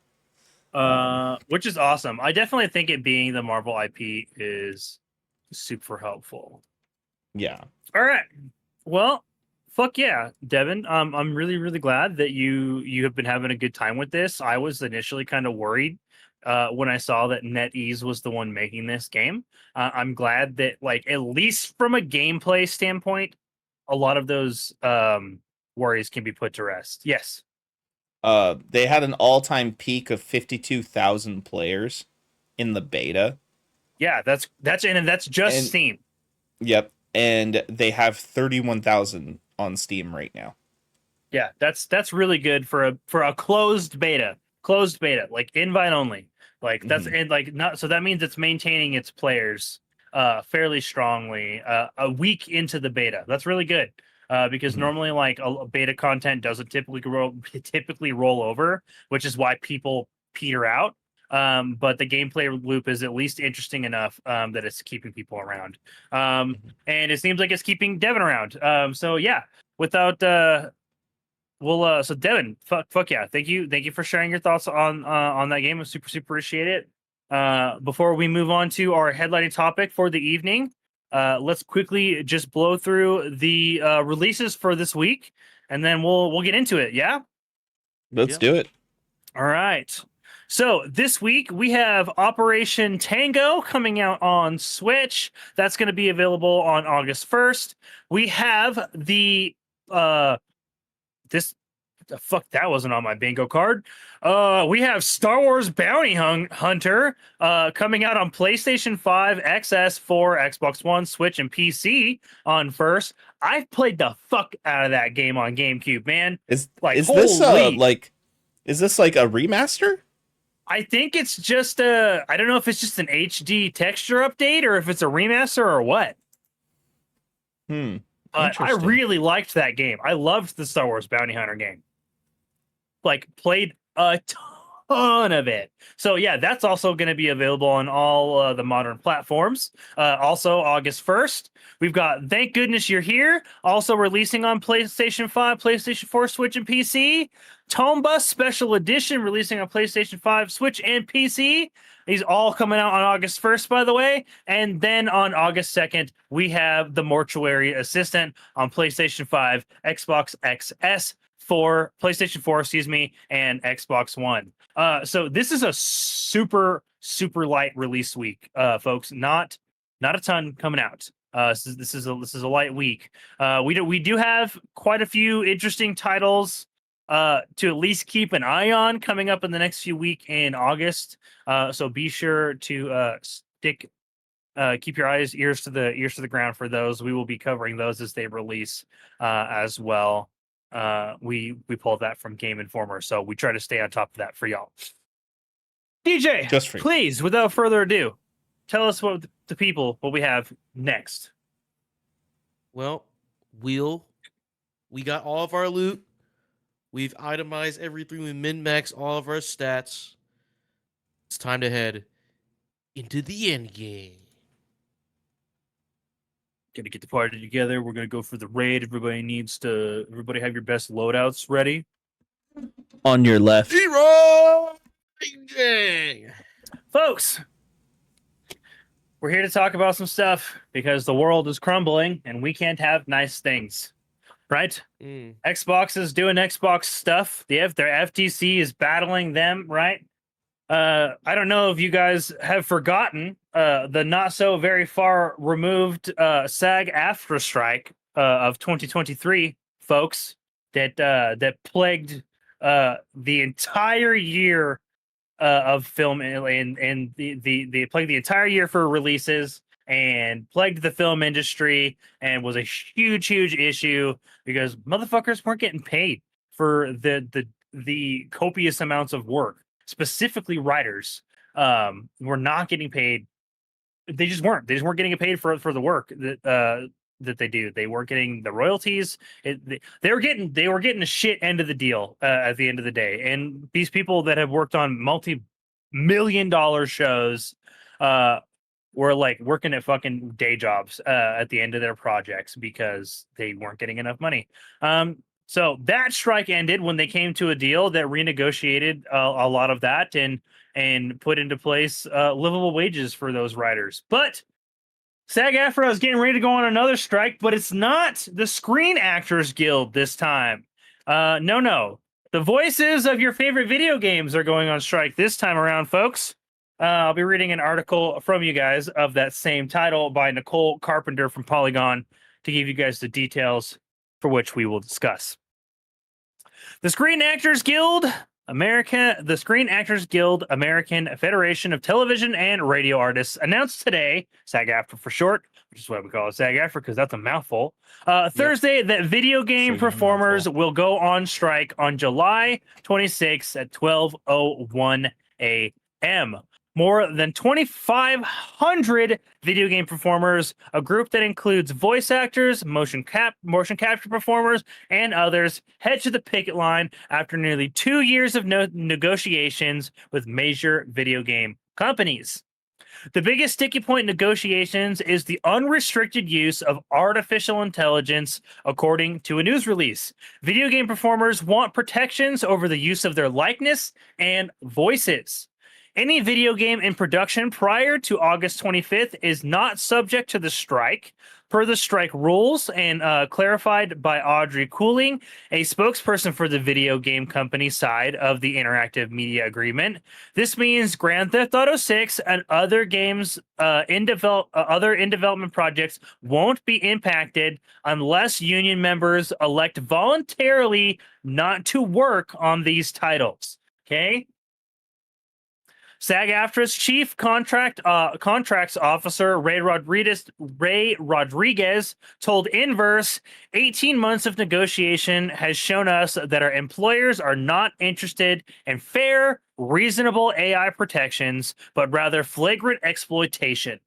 Speaker 1: Which is awesome. I definitely think it being the Marvel IP is super helpful.
Speaker 2: Yeah.
Speaker 1: All right. Well, Fuck yeah, Devin. I'm really, really glad that you have been having a good time with this. I was initially kind of worried when I saw that NetEase was the one making this game. I'm glad that, like, at least from a gameplay standpoint, a lot of those worries can be put to rest. Yes.
Speaker 2: They had an all-time peak of 52,000 players in the beta.
Speaker 1: Yeah, that's just
Speaker 2: And
Speaker 1: Steam.
Speaker 2: yep, and they have 31,000 on Steam right now.
Speaker 1: Yeah, that's really good for a closed beta. Closed beta, like invite only. Like that's and like not so that means it's maintaining its players fairly strongly a week into the beta. That's really good. Because
Speaker 2: Mhm.
Speaker 1: normally like a beta content doesn't typically roll over, which is why people peter out. But the gameplay loop is at least interesting enough that it's keeping people around. And it seems like it's keeping Devin around. So yeah, without well, so Devin, fuck yeah, thank you for sharing your thoughts on that game. I super appreciate it. Before we move on to our headlining topic for the evening, let's quickly just blow through the releases for this week, and then we'll get into it. Yeah.
Speaker 2: Let's do it.
Speaker 1: All right. So this week we have Operation Tango coming out on Switch. That's going to be available on August 1st. We have this fuck, that wasn't on my bingo card. We have Star Wars Bounty Hunter coming out on PlayStation 5, XS4, Xbox One, Switch, and PC on first. I've played the fuck out of that game on GameCube, man.
Speaker 2: Is
Speaker 1: Like,
Speaker 2: is this
Speaker 1: holy.
Speaker 2: is this like a remaster?
Speaker 1: I think it's just I don't know if it's just an HD texture update or if it's a remaster or what. But I
Speaker 2: Interesting.
Speaker 1: really liked that game. I loved the Star Wars Bounty Hunter game. Like, played a ton of it. So yeah, that's also going to be available on all the modern platforms. Also August 1st, we've got Thank Goodness You're Here, also releasing on PlayStation 5, PlayStation 4, Switch, and PC. Tone Bus Special Edition releasing on PlayStation 5, Switch, and PC. These all coming out on August 1st, by the way. And then on August 2nd, we have The Mortuary Assistant on PlayStation 5, Xbox XS, for PlayStation 4, excuse me, and Xbox One. So this is a super light release week, folks. Not a ton coming out. This is a light week. We do have quite a few interesting titles to at least keep an eye on coming up in the next few weeks in August. So be sure to keep your ears to the ground for those. We will be covering those as they release as well. We pulled that from Game Informer, so we try to stay on top of that for y'all. DJ,
Speaker 2: Just for you.
Speaker 1: please, without further ado, tell us what the people what we have next.
Speaker 3: Well, we got all of our loot. We've itemized everything. We min-max all of our stats. It's time to head into the end game.
Speaker 1: Gonna get the party together. We're gonna go for the raid. Everybody have your best loadouts ready.
Speaker 2: On your left.
Speaker 3: Zero!
Speaker 1: Folks, we're here to talk about some stuff because the world is crumbling and we can't have nice things, right? Xbox is doing Xbox stuff. Their FTC is battling them, right? I don't know if you guys have forgotten the not so very far removed SAG AFTRA strike of 2023, folks, that plagued the entire year of film and the plagued the entire year for releases and plagued the film industry and was a huge issue because motherfuckers weren't getting paid for the copious amounts of work. Specifically, writers were not getting paid. They just weren't getting paid for the work that they do. They weren't getting the royalties. They were getting a shit end of the deal at the end of the day. And these people that have worked on multi-million-dollar shows were like working at fucking day jobs at the end of their projects because they weren't getting enough money. So that strike ended when they came to a deal that renegotiated a lot of that and put into place livable wages for those writers. But SAG AFTRA is getting ready to go on another strike, but it's not the Screen Actors Guild this time. No. The voices of your favorite video games are going on strike this time around, folks. I'll be reading an article from you guys of that same title by Nicole Carpenter from Polygon to give you guys the details for which we will discuss. The Screen Actors Guild American Federation of Television and Radio Artists announced today, SAG AFTRA for short, which is why we call it SAG AFTRA because that's a mouthful, Thursday, that video game performers will go on strike on July 26th at 12:01 a.m. More than 2,500 video game performers, a group that includes voice actors, motion capture performers, and others, head to the picket line after nearly 2 years of negotiations with major video game companies. The biggest sticky point in negotiations is the unrestricted use of artificial intelligence, according to a news release. Video game performers want protections over the use of their likeness and voices. Any video game in production prior to August 25th is not subject to the strike, per the strike rules, and clarified by Audrey Cooling, a spokesperson for the video game company side of the interactive media agreement. This means Grand Theft Auto 6 and other games in development projects won't be impacted unless union members elect voluntarily not to work on these titles. Okay? SAG-AFTRA's chief contracts officer Ray Rodriguez told Inverse, 18 months of negotiation has shown us that our employers are not interested in fair, reasonable AI protections, but rather flagrant exploitation.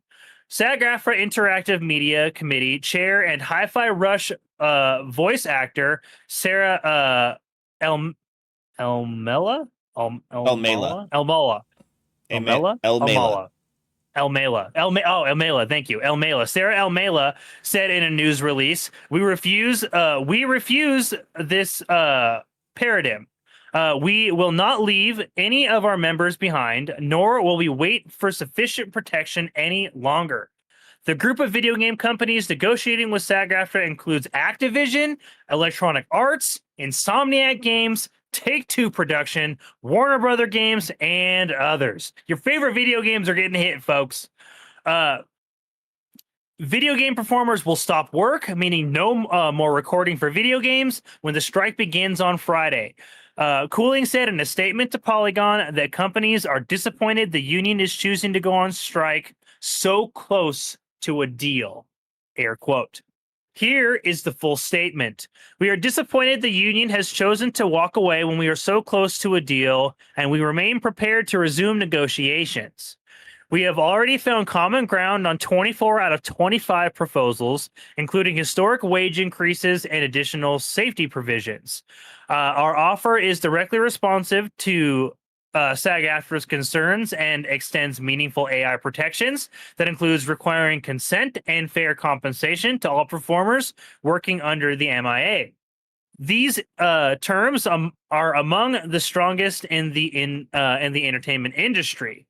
Speaker 1: SAG-AFTRA Interactive Media Committee Chair and Hi-Fi Rush voice actor Sarah Elmela. Thank you. Elmela. Sarah Elmela said in a news release, we refuse this paradigm. We will not leave any of our members behind, nor will we wait for sufficient protection any longer. The group of video game companies negotiating with SAG-AFTRA includes Activision, Electronic Arts, Insomniac Games, Take-Two Production, Warner Brother Games, and others. Your favorite video games are getting hit, folks. Video game performers will stop work, meaning no more recording for video games when the strike begins on Friday. Cooling said in a statement to Polygon that companies are disappointed the union is choosing to go on strike so close to a deal. Air quote. Here is the full statement. We are disappointed the union has chosen to walk away when we are so close to a deal, and we remain prepared to resume negotiations. We have already found common ground on 24 out of 25 proposals, including historic wage increases and additional safety provisions. Our offer is directly responsive to SAG-AFTRA's concerns and extends meaningful AI protections that includes requiring consent and fair compensation to all performers working under the MIA. These terms are among the strongest in the entertainment industry.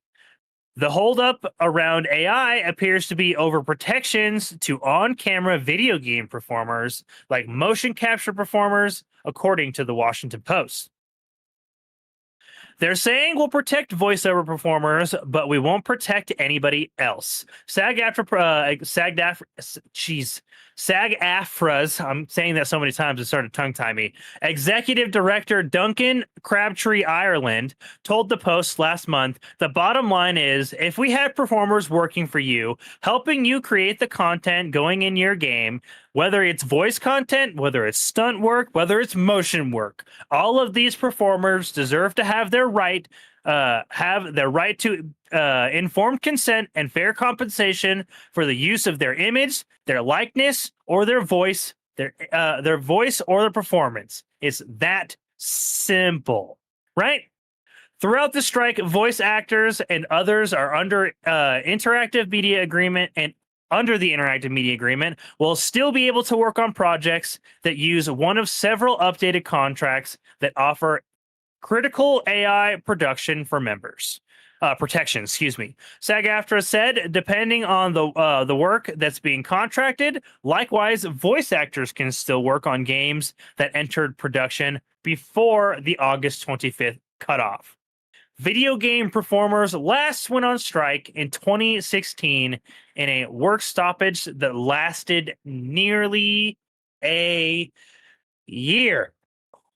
Speaker 1: The holdup around AI appears to be over protections to on-camera video game performers like motion capture performers, according to the Washington Post. They're saying we'll protect voiceover performers, but we won't protect anybody else. SAG-AFTRA's, I'm saying that so many times it started to tongue-tie me, Executive Director Duncan Crabtree Ireland told the Post last month, the bottom line is, if we have performers working for you, helping you create the content going in your game, whether it's voice content, whether it's stunt work, whether it's motion work, all of these performers deserve to have their right to informed consent and fair compensation for the use of their image, their likeness, or their voice or their performance. It's that simple, right? Throughout the strike, voice actors and others are under interactive media agreement and under the interactive media agreement will still be able to work on projects that use one of several updated contracts that offer critical AI production for members. protection. Excuse me. SAG AFTRA said, depending on the work that's being contracted, likewise, voice actors can still work on games that entered production before the August 25th cutoff. Video game performers last went on strike in 2016 in a work stoppage that lasted nearly a year.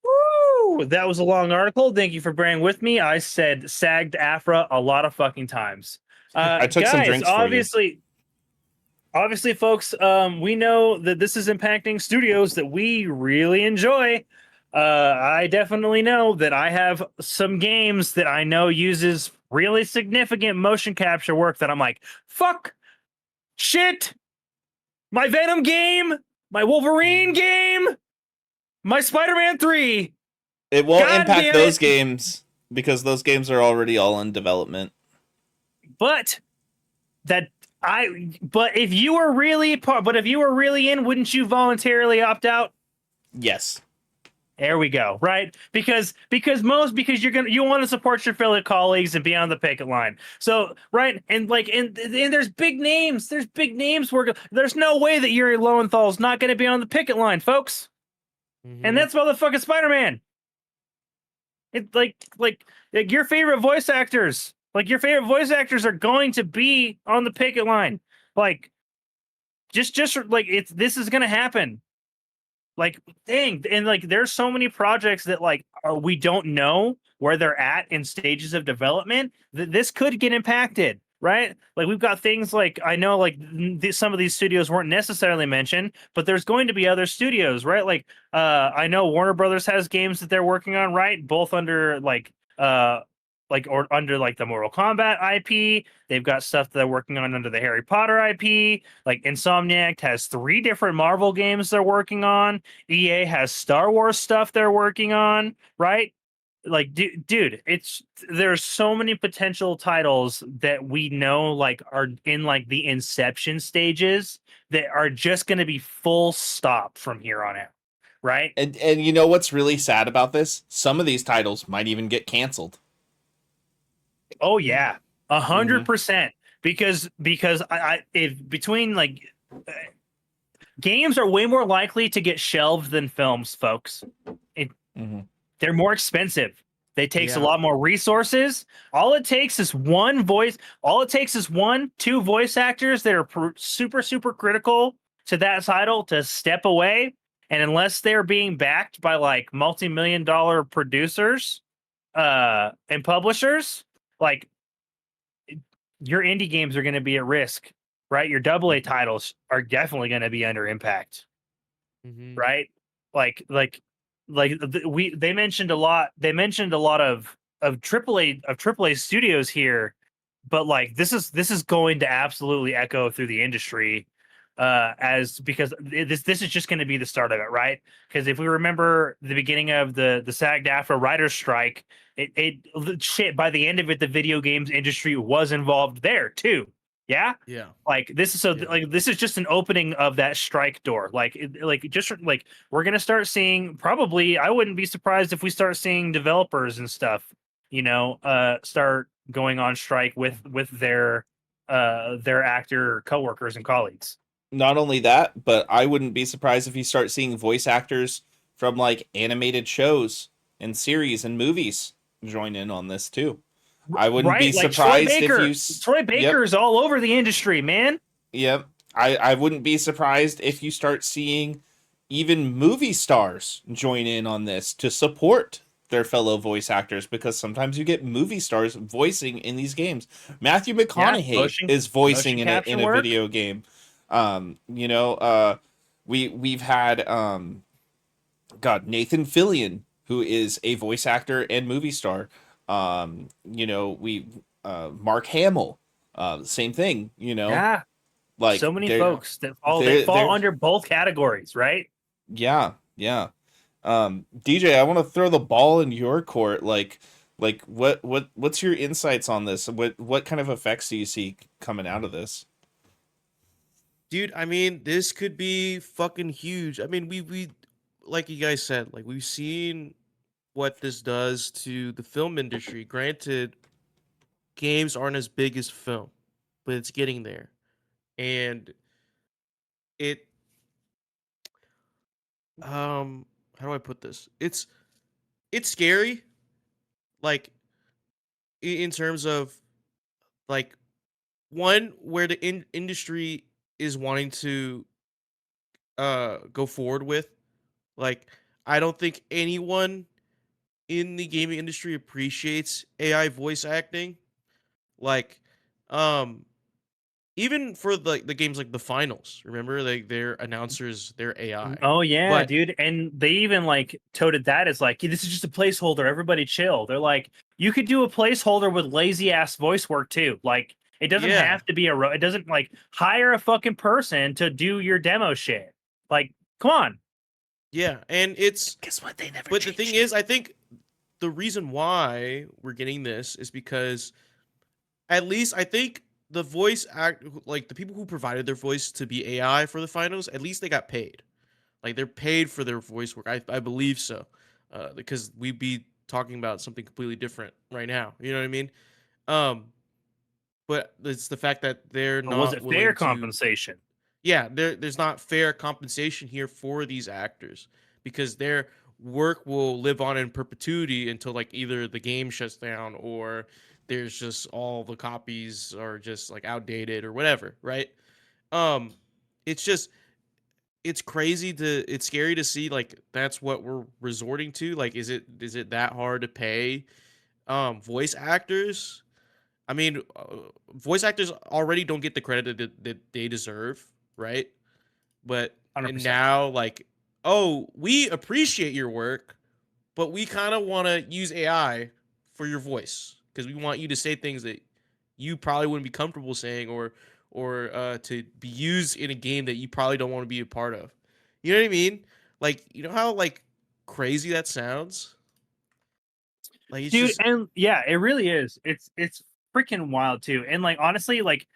Speaker 1: Woo! That was a long article. Thank you for bearing with me. I said sagged AFRA a lot of fucking times.
Speaker 2: I took some
Speaker 1: Guys,
Speaker 2: drinks for you.
Speaker 1: obviously, folks, we know that this is impacting studios that we really enjoy. I definitely know that I have some games that I know uses really significant motion capture work that I'm like, fuck, shit, my Venom game, my Wolverine game, my Spider-Man 3.
Speaker 2: It won't
Speaker 1: God
Speaker 2: impact
Speaker 1: damn
Speaker 2: those
Speaker 1: it.
Speaker 2: games because those games are already all in development.
Speaker 1: But if you were really in, wouldn't you voluntarily opt out?
Speaker 2: Yes.
Speaker 1: There we go. Right? Because you want to support your fellow colleagues and be on the picket line. So right, and there's big names. There's big names. There's no way that Yuri Lowenthal's not going to be on the picket line, folks. And that's motherfucking Spider-Man. It like your favorite voice actors. Like your favorite voice actors are going to be on the picket line. Like just like this is gonna happen. Like dang, and like there's so many projects that we don't know where they're at in stages of development. This could get impacted, right? Like we've got things like I know like some of these studios weren't necessarily mentioned, but there's going to be other studios, right? I know Warner Brothers has games that they're working on, right? Both under or under like the Mortal Kombat IP. They've got stuff that they're working on under the Harry Potter IP. Like Insomniac has 3 different Marvel games they're working on. EA has Star Wars stuff they're working on, right? Like, dude, there's so many potential titles that we know like are in like the inception stages that are just going to be full stop from here on out, right?
Speaker 2: And you know what's really sad about this? Some of these titles might even get canceled.
Speaker 1: Oh yeah, 100%. Because if between games are way more likely to get shelved than films, folks. They're more expensive. They takes a lot more resources. All it takes is one voice. All it takes is 2 voice actors that are super critical to that title to step away. And unless they're being backed by like multi-million-dollar producers and publishers, like your indie games are going to be at risk, right? Your AA titles are definitely going to be under impact, right? They mentioned a lot. They mentioned a lot of AAA studios here, but like this is going to absolutely echo through the industry, because this is just going to be the start of it, right? Because if we remember the beginning of the SAG-AFTRA writers' strike, shit, by the end of it, the video games industry was involved there too. Yeah.
Speaker 3: Yeah.
Speaker 1: Like this is this is just an opening of that strike door. We're gonna start seeing, probably, I wouldn't be surprised if we start seeing developers and stuff, start going on strike with their actor coworkers and colleagues.
Speaker 2: Not only that, but I wouldn't be surprised if you start seeing voice actors from like animated shows and series and movies join in on this too. I wouldn't be surprised if you
Speaker 1: Troy Baker's all over the industry, man.
Speaker 2: Yep. I wouldn't be surprised if you start seeing even movie stars join in on this to support their fellow voice actors, because sometimes you get movie stars voicing in these games. Matthew McConaughey is voicing in a video game. We've had Nathan Fillion, who is a voice actor and movie star. Mark Hamill, same thing,
Speaker 1: Yeah.
Speaker 2: like
Speaker 1: so many folks that fall under both categories, right?
Speaker 2: Yeah. DJ, I want to throw the ball in your court. What's your insights on this? What kind of effects do you see coming out of this?
Speaker 3: Dude, I mean, this could be fucking huge. I mean, we like you guys said, like we've seen what this does to the film industry. Granted, games aren't as big as film, but it's getting there. And it how do I put this? It's scary, like in terms of like one where the industry is wanting to go forward with. Like I don't think anyone in the gaming industry appreciates AI voice acting. Like um even for the games like the finals, remember like their announcers, their AI.
Speaker 1: Oh yeah,
Speaker 3: But
Speaker 1: dude. And they even like toted that as like, this is just a placeholder. Everybody chill. They're like, you could do a placeholder with lazy ass voice work too. Like, it doesn't
Speaker 3: yeah,
Speaker 1: have to be it doesn't like hire a fucking person to do your demo shit. Like, come on.
Speaker 3: yeah, and it's
Speaker 2: Guess what? They never
Speaker 3: but the
Speaker 2: changed
Speaker 3: thing
Speaker 2: it.
Speaker 3: is, I think the reason why we're getting this is because at least I think the voice act like the people who provided their voice to be AI for the finals, at least they got paid. Like they're paid for their voice work. I believe so, because we'd be talking about something completely different right now. You know what I mean? Um, but it's the fact that they're
Speaker 1: Or was
Speaker 3: not
Speaker 1: it fair
Speaker 3: willing to.
Speaker 1: compensation?
Speaker 3: Yeah, there's not fair compensation here for these actors because their work will live on in perpetuity until like either the game shuts down or there's just all the copies are just like outdated or whatever, right? Um, it's just it's crazy to it's scary to see like that's what we're resorting to. Like, is it that hard to pay voice actors? I mean, voice actors already don't get the credit that they deserve, right? But and
Speaker 1: 100%.
Speaker 3: now like, oh, we appreciate your work, but we kind of want to use AI for your voice because we want you to say things that you probably wouldn't be comfortable saying or to be used in a game that you probably don't want to be a part of. You know what I mean? Like, you know how like crazy that sounds? Like it's
Speaker 1: Dude,
Speaker 3: just
Speaker 1: and yeah, it really is. It's freaking wild too. And like honestly, like,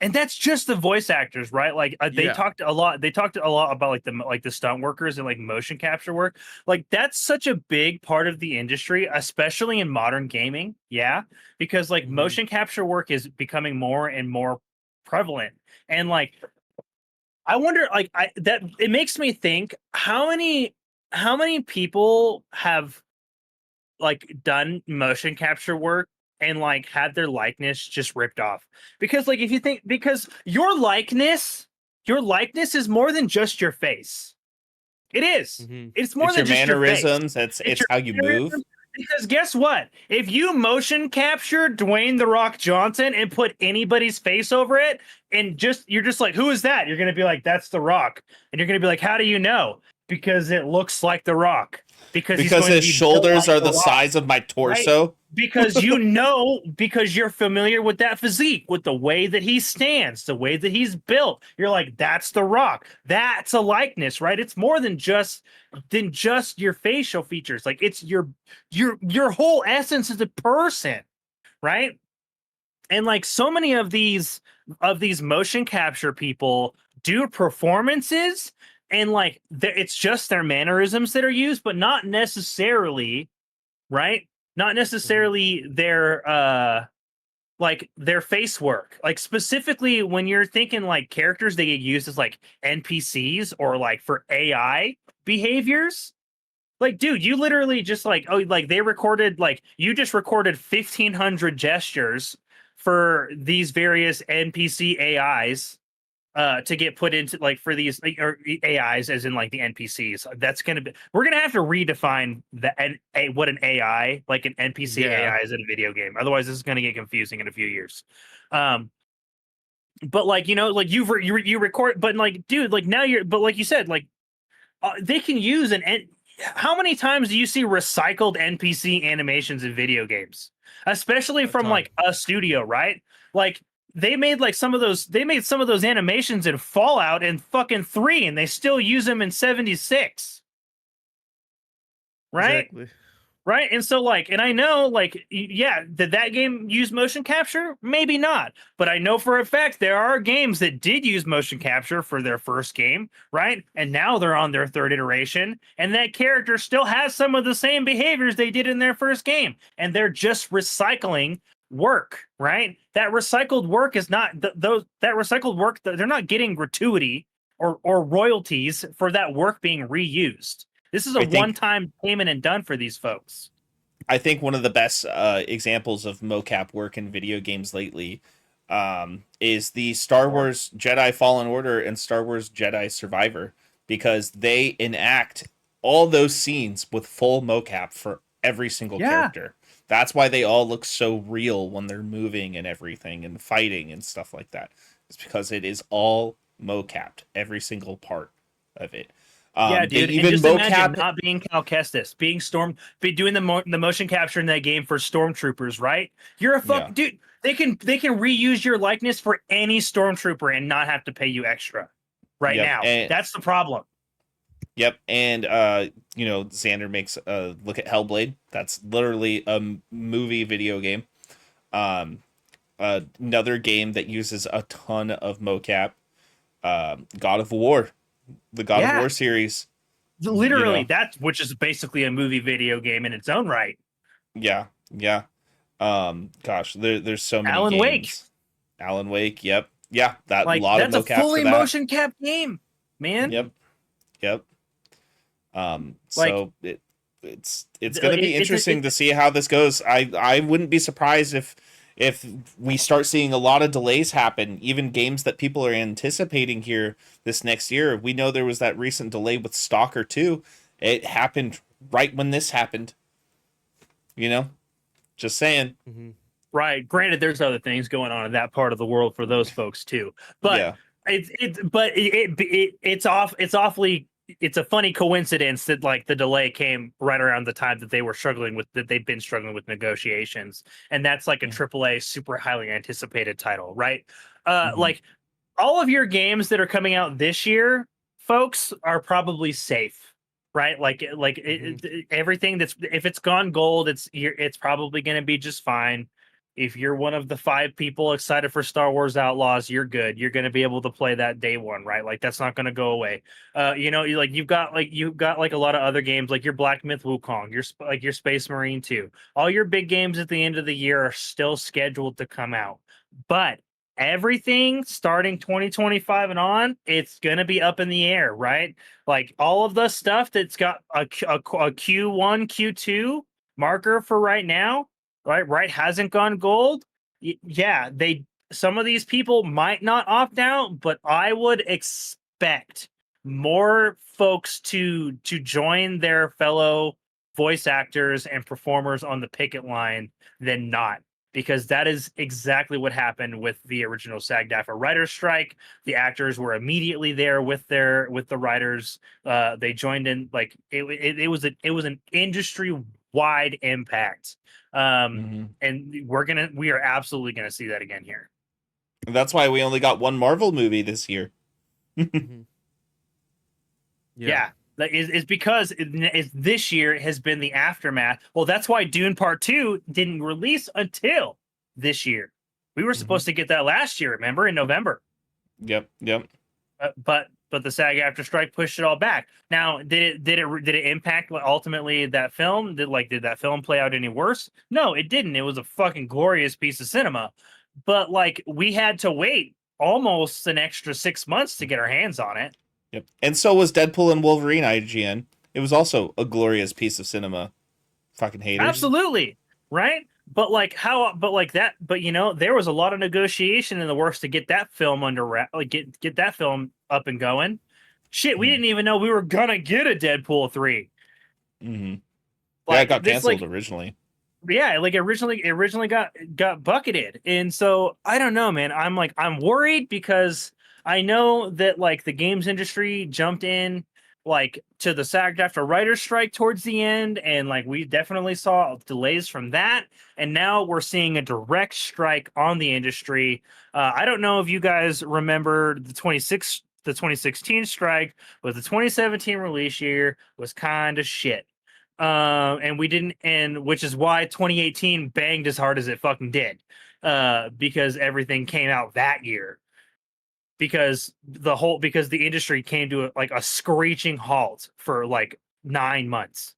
Speaker 1: and that's just the voice actors, right? Like they
Speaker 3: yeah.
Speaker 1: talked a lot. They talked a lot about like the stunt workers and like motion capture work. Like that's such a big part of the industry, especially in modern gaming. Yeah, because like
Speaker 3: Mhm.
Speaker 1: motion capture work is becoming more and more prevalent. And like I wonder, like I that it makes me think how many people have like done motion capture work and like had their likeness just ripped off. Because like if you think, because your likeness is more than just your face. It is.
Speaker 3: Mhm.
Speaker 1: It's more
Speaker 2: It's
Speaker 1: than
Speaker 2: your
Speaker 1: just your face.
Speaker 2: mannerisms. It's
Speaker 1: It's
Speaker 2: it's
Speaker 1: your
Speaker 2: how you move.
Speaker 1: mannerisms. Because guess what? If you motion capture Dwayne the Rock Johnson and put anybody's face over it, and just you're just like, who is that? You're gonna be like, that's the Rock, and you're gonna be like, how do you know? Because it looks like the Rock. Because he's
Speaker 2: Because
Speaker 1: going to
Speaker 2: his
Speaker 1: be built
Speaker 2: shoulders
Speaker 1: like
Speaker 2: are
Speaker 1: the
Speaker 2: the
Speaker 1: Rock,
Speaker 2: size of my
Speaker 1: right?
Speaker 2: torso.
Speaker 1: Because because you're familiar with that physique, with the way that he stands, the way that he's built. You're like, that's the Rock. That's a likeness, right? It's more than just your facial features. Like it's your whole essence as a person, right? And like so many of these motion capture people do performances and like it's just their mannerisms that are used, but not necessarily, right? Not
Speaker 3: Mhm.
Speaker 1: necessarily their face work. Like specifically when you're thinking like characters they get used as like NPCs or like for AI behaviors. Like, dude, you literally just like, oh, like they recorded, like you just recorded 1,500 gestures for these various NPC AIs to get put into like for these like, or AIs as in like the NPCs. That's gonna be we're gonna have to redefine what an AI like an NPC
Speaker 3: Yeah.
Speaker 1: AI is in a video game. Otherwise, this is gonna get confusing in a few years. Um, but like like you record, but like dude, like now you're but like you said, like they can use how many times do you see recycled NPC animations in video games? Especially
Speaker 3: A
Speaker 1: from
Speaker 3: ton.
Speaker 1: like a studio, right? Like they made some of those animations in Fallout in fucking 3 and they still use them in 76, right?
Speaker 3: Exactly.
Speaker 1: Right. And so, like, and I know, like, yeah, did that game use motion capture? Maybe not. But I know for a fact there are games that did use motion capture for their first game, right? And now they're on their third iteration, and that character still has some of the same behaviors they did in their first game. And they're just recycling work, right? That recycled work is not that recycled work, they're not getting gratuity or royalties for that work being reused. This is a
Speaker 2: I think
Speaker 1: one-time payment and done for these folks.
Speaker 2: I think one of the best examples of mocap work in video games lately is the Star Wars Jedi Fallen Order and Star Wars Jedi Survivor, because they enact all those scenes with full mocap for every single
Speaker 1: Yeah.
Speaker 2: character. That's why they all look so real when they're moving and everything and fighting and stuff like that. It's because it is all mocapped, every single part of it.
Speaker 1: Yeah,
Speaker 2: They
Speaker 1: dude. And
Speaker 2: even
Speaker 1: just imagine
Speaker 2: mocap.
Speaker 1: not being Cal Kestis, be doing the motion capture in that game for stormtroopers, right? You're a
Speaker 2: Yeah.
Speaker 1: dude. They can reuse your likeness for any stormtrooper and not have to pay you extra right
Speaker 2: Yep.
Speaker 1: now.
Speaker 2: And
Speaker 1: That's the problem.
Speaker 2: yep, and Xander makes look at Hellblade. That's literally a movie video game. Um, Another game that uses a ton of mocap. God of War, the God of
Speaker 1: Yeah.
Speaker 2: War series.
Speaker 1: Literally,
Speaker 2: know.
Speaker 1: that which is basically a movie video game in its own right.
Speaker 2: Yeah, yeah. Gosh, there's so many
Speaker 1: Alan Wake.
Speaker 2: games. Alan Wake. Yep. Yeah, that
Speaker 1: Like
Speaker 2: lot
Speaker 1: that's
Speaker 2: of
Speaker 1: a
Speaker 2: mocap
Speaker 1: fully
Speaker 2: for that.
Speaker 1: motion cap game, man.
Speaker 2: Yep. Yep.
Speaker 1: Like,
Speaker 2: So it's going to be
Speaker 1: it's
Speaker 2: interesting to see how this goes. I wouldn't be surprised if we start seeing a lot of delays happen, even games that people are anticipating here this next year. We know there was that recent delay with Stalker 2. It happened right when this happened. Just saying.
Speaker 3: Mm-hmm.
Speaker 1: right. Granted, there's other things going on in that part of the world for those folks too. But
Speaker 2: Yeah.
Speaker 1: it's a funny coincidence that like the delay came right around the time that they've been struggling with negotiations, and that's like a AAA super highly anticipated title, right? Like all of your games that are coming out this year, folks, are probably safe, right? Everything that's, if it's gone gold, it's probably going to be just fine. If you're one of the 5 people excited for Star Wars Outlaws, you're good. You're going to be able to play that day one, right? Like that's not going to go away. You've got a lot of other games like your Black Myth Wukong, your Space Marine 2. All your big games at the end of the year are still scheduled to come out. But everything starting 2025 and on, it's going to be up in the air, right? Like all of the stuff that's got a Q1, Q2 marker for right now, right, hasn't gone gold. Yeah, some of these people might not opt out, but I would expect more folks to join their fellow voice actors and performers on the picket line than not, because that is exactly what happened with the original SAG AFTRA writers' strike. The actors were immediately there with the writers. They joined in. Like it was an industry wide impact. And we are absolutely gonna see that again here.
Speaker 2: That's why we only got one Marvel movie this year.
Speaker 1: Yeah. That is because this year has been the aftermath. Well, that's why Dune Part 2 didn't release until this year. We were supposed to get that last year, remember, in November.
Speaker 2: Yep.
Speaker 1: But the SAG AFTRA strike pushed it all back. Now, did it impact ultimately that film? Did that film play out any worse? No, it didn't. It was a fucking glorious piece of cinema. But like we had to wait almost an extra 6 months to get our hands on it.
Speaker 2: Yep. And so was Deadpool and Wolverine IGN. It was also a glorious piece of cinema. Fucking haters.
Speaker 1: Absolutely. Right? But there was a lot of negotiation in the works to get that film get that film up and going. Shit, we didn't even know we were gonna get a Deadpool 3.
Speaker 2: Yeah, it got canceled originally.
Speaker 1: Yeah, like originally got bucketed. And so I don't know, man. I'm worried because I know that like the games industry jumped in like to the SAG AFTRA writer's strike towards the end, and like we definitely saw delays from that, and now we're seeing a direct strike on the industry. I don't know if you guys remember the 2016 strike, but the 2017 release year was kind of shit. And we didn't, and which is why 2018 banged as hard as it fucking did, because everything came out that year. Because the industry came to like a screeching halt for like 9 months.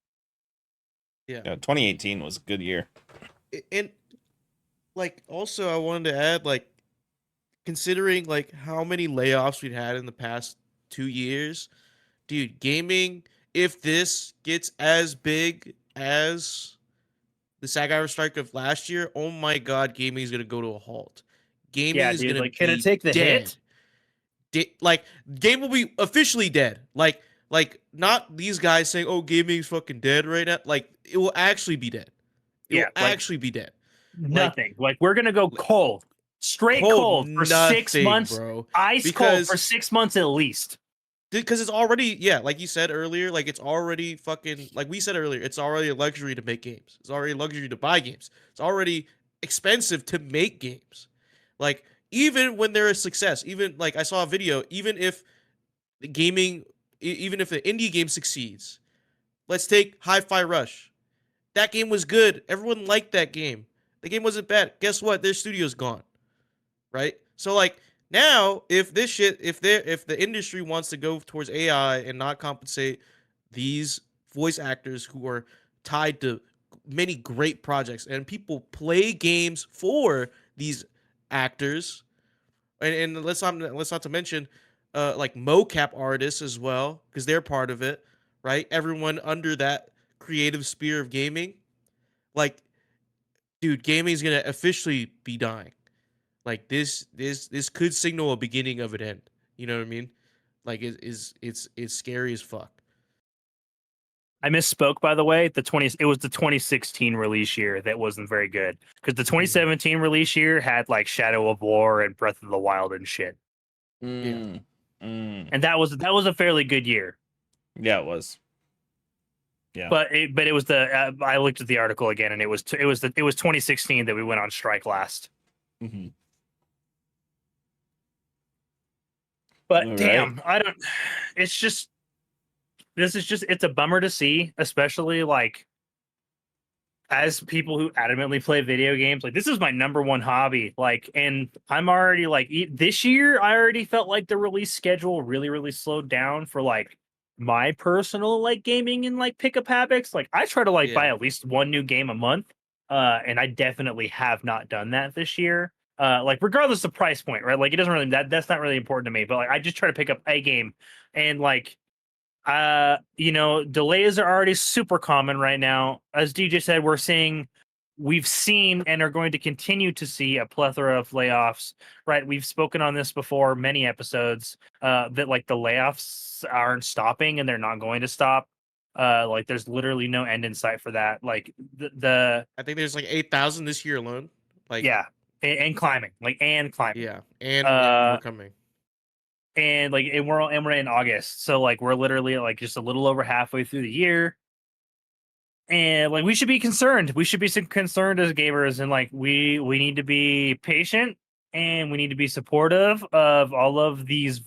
Speaker 3: Yeah.
Speaker 2: 2018 was a good year.
Speaker 3: And like also I wanted to add, like, considering like how many layoffs we'd had in the past 2 years, dude, gaming, if this gets as big as the SAG AFTRA strike of last year, oh my god, gaming is gonna go to a halt. Gaming
Speaker 1: Yeah,
Speaker 3: is
Speaker 1: dude.
Speaker 3: gonna
Speaker 1: Like, can it
Speaker 3: be
Speaker 1: take the
Speaker 3: dead.
Speaker 1: hit?
Speaker 3: Like, game will be officially dead. Like not these guys saying, "Oh, gaming's fucking dead right now." Like, it will actually be dead. It
Speaker 1: Yeah,
Speaker 3: will
Speaker 1: like
Speaker 3: actually be dead. Like,
Speaker 1: nothing. Like, we're gonna go
Speaker 3: like
Speaker 1: cold, straight
Speaker 3: cold
Speaker 1: cold for 6
Speaker 3: nothing,
Speaker 1: months,
Speaker 3: bro.
Speaker 1: ice cold for
Speaker 3: Because
Speaker 1: 6 months at least.
Speaker 3: it's already, yeah, like you said earlier, like it's already fucking, like we said earlier, it's already a luxury to make games. It's already a luxury to buy games. It's already expensive to make games. Like, even when they're a success, even like I saw a video, even if the gaming, even if the indie game succeeds, let's take Hi-Fi Rush. That game was good. Everyone liked that game. The game wasn't bad. Guess what? Their studio's gone, right? So like now, if this shit, if the industry wants to go towards AI and not compensate these voice actors who are tied to many great projects, and people play games for these actors, and let's not to mention like mocap artists as well, because they're part of it, right? Everyone under that creative sphere of gaming, like, dude, gaming is gonna officially be dying. Like, this could signal a beginning of an end. You know what I mean? Like, it's scary as fuck.
Speaker 1: I misspoke, by the way. It was the 2016 release year that wasn't very good, because the
Speaker 3: Mm,
Speaker 1: 2017 release year had like Shadow of War and Breath of the Wild and shit,
Speaker 3: yeah.
Speaker 2: Mm, mm.
Speaker 1: and that was a fairly good year.
Speaker 2: Yeah, it was. Yeah.
Speaker 1: But it was I looked at the article again, and it was 2016 that we went on strike last.
Speaker 2: Mm-hmm.
Speaker 1: But
Speaker 2: All right.
Speaker 1: damn, I don't. It's just it's a bummer to see, especially like as people who adamantly play video games. Like, this is my number one hobby. Like, and I'm already like this year, I already felt like the release schedule really slowed down for like my personal like gaming and like pickup habits. Like, I try to like buy
Speaker 3: Yeah.
Speaker 1: at least one new game a month, and I definitely have not done that this year. Like, regardless of price point, right? Like, it doesn't really that's not really important to me. But like, I just try to pick up a game, and like, delays are already super common right now. As DJ said, we've seen and are going to continue to see a plethora of layoffs, right? We've spoken on this before, many episodes, that like the layoffs aren't stopping and they're not going to stop. Like, there's literally no end in sight for that. Like,
Speaker 3: I think there's like 8,000 this year alone. Like,
Speaker 1: yeah, and climbing, like, and climbing.
Speaker 3: yeah, and more
Speaker 1: Uh,
Speaker 3: coming.
Speaker 1: and like, and we're in August, so like we're literally like just a little over halfway through the year. And like, we should be concerned. We should be concerned as gamers, and like, we need to be patient, and we need to be supportive of all of these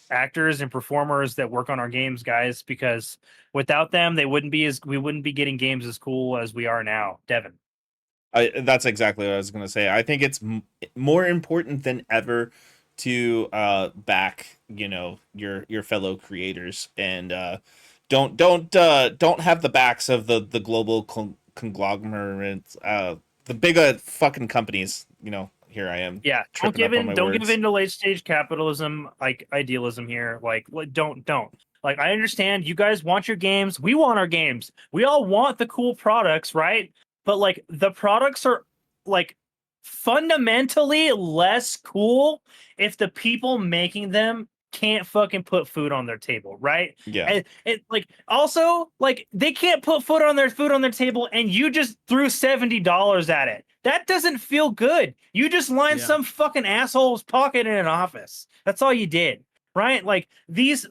Speaker 1: actors and performers that work on our games, guys. Because without them, we wouldn't be getting games as cool as we are now. Devin.
Speaker 2: That's exactly what I was going to say. I think it's more important than ever to back, your fellow creators, and don't have the backs of the global conglomerates, the big fucking companies. Here I am,
Speaker 1: Yeah,
Speaker 2: tripping up on my
Speaker 1: don't give
Speaker 2: words.
Speaker 1: in to late stage capitalism, like idealism here. Like, don't. Like, I understand you guys want your games. We want our games. We all want the cool products, right? But like, the products are like fundamentally less cool if the people making them can't fucking put food on their table, right?
Speaker 2: Yeah,
Speaker 1: And it like, also, like, they can't put food on their table, and you just threw $70 at it. That doesn't feel good. You just lined
Speaker 3: Yeah.
Speaker 1: some fucking asshole's pocket in an office. That's all you did, right? Like, this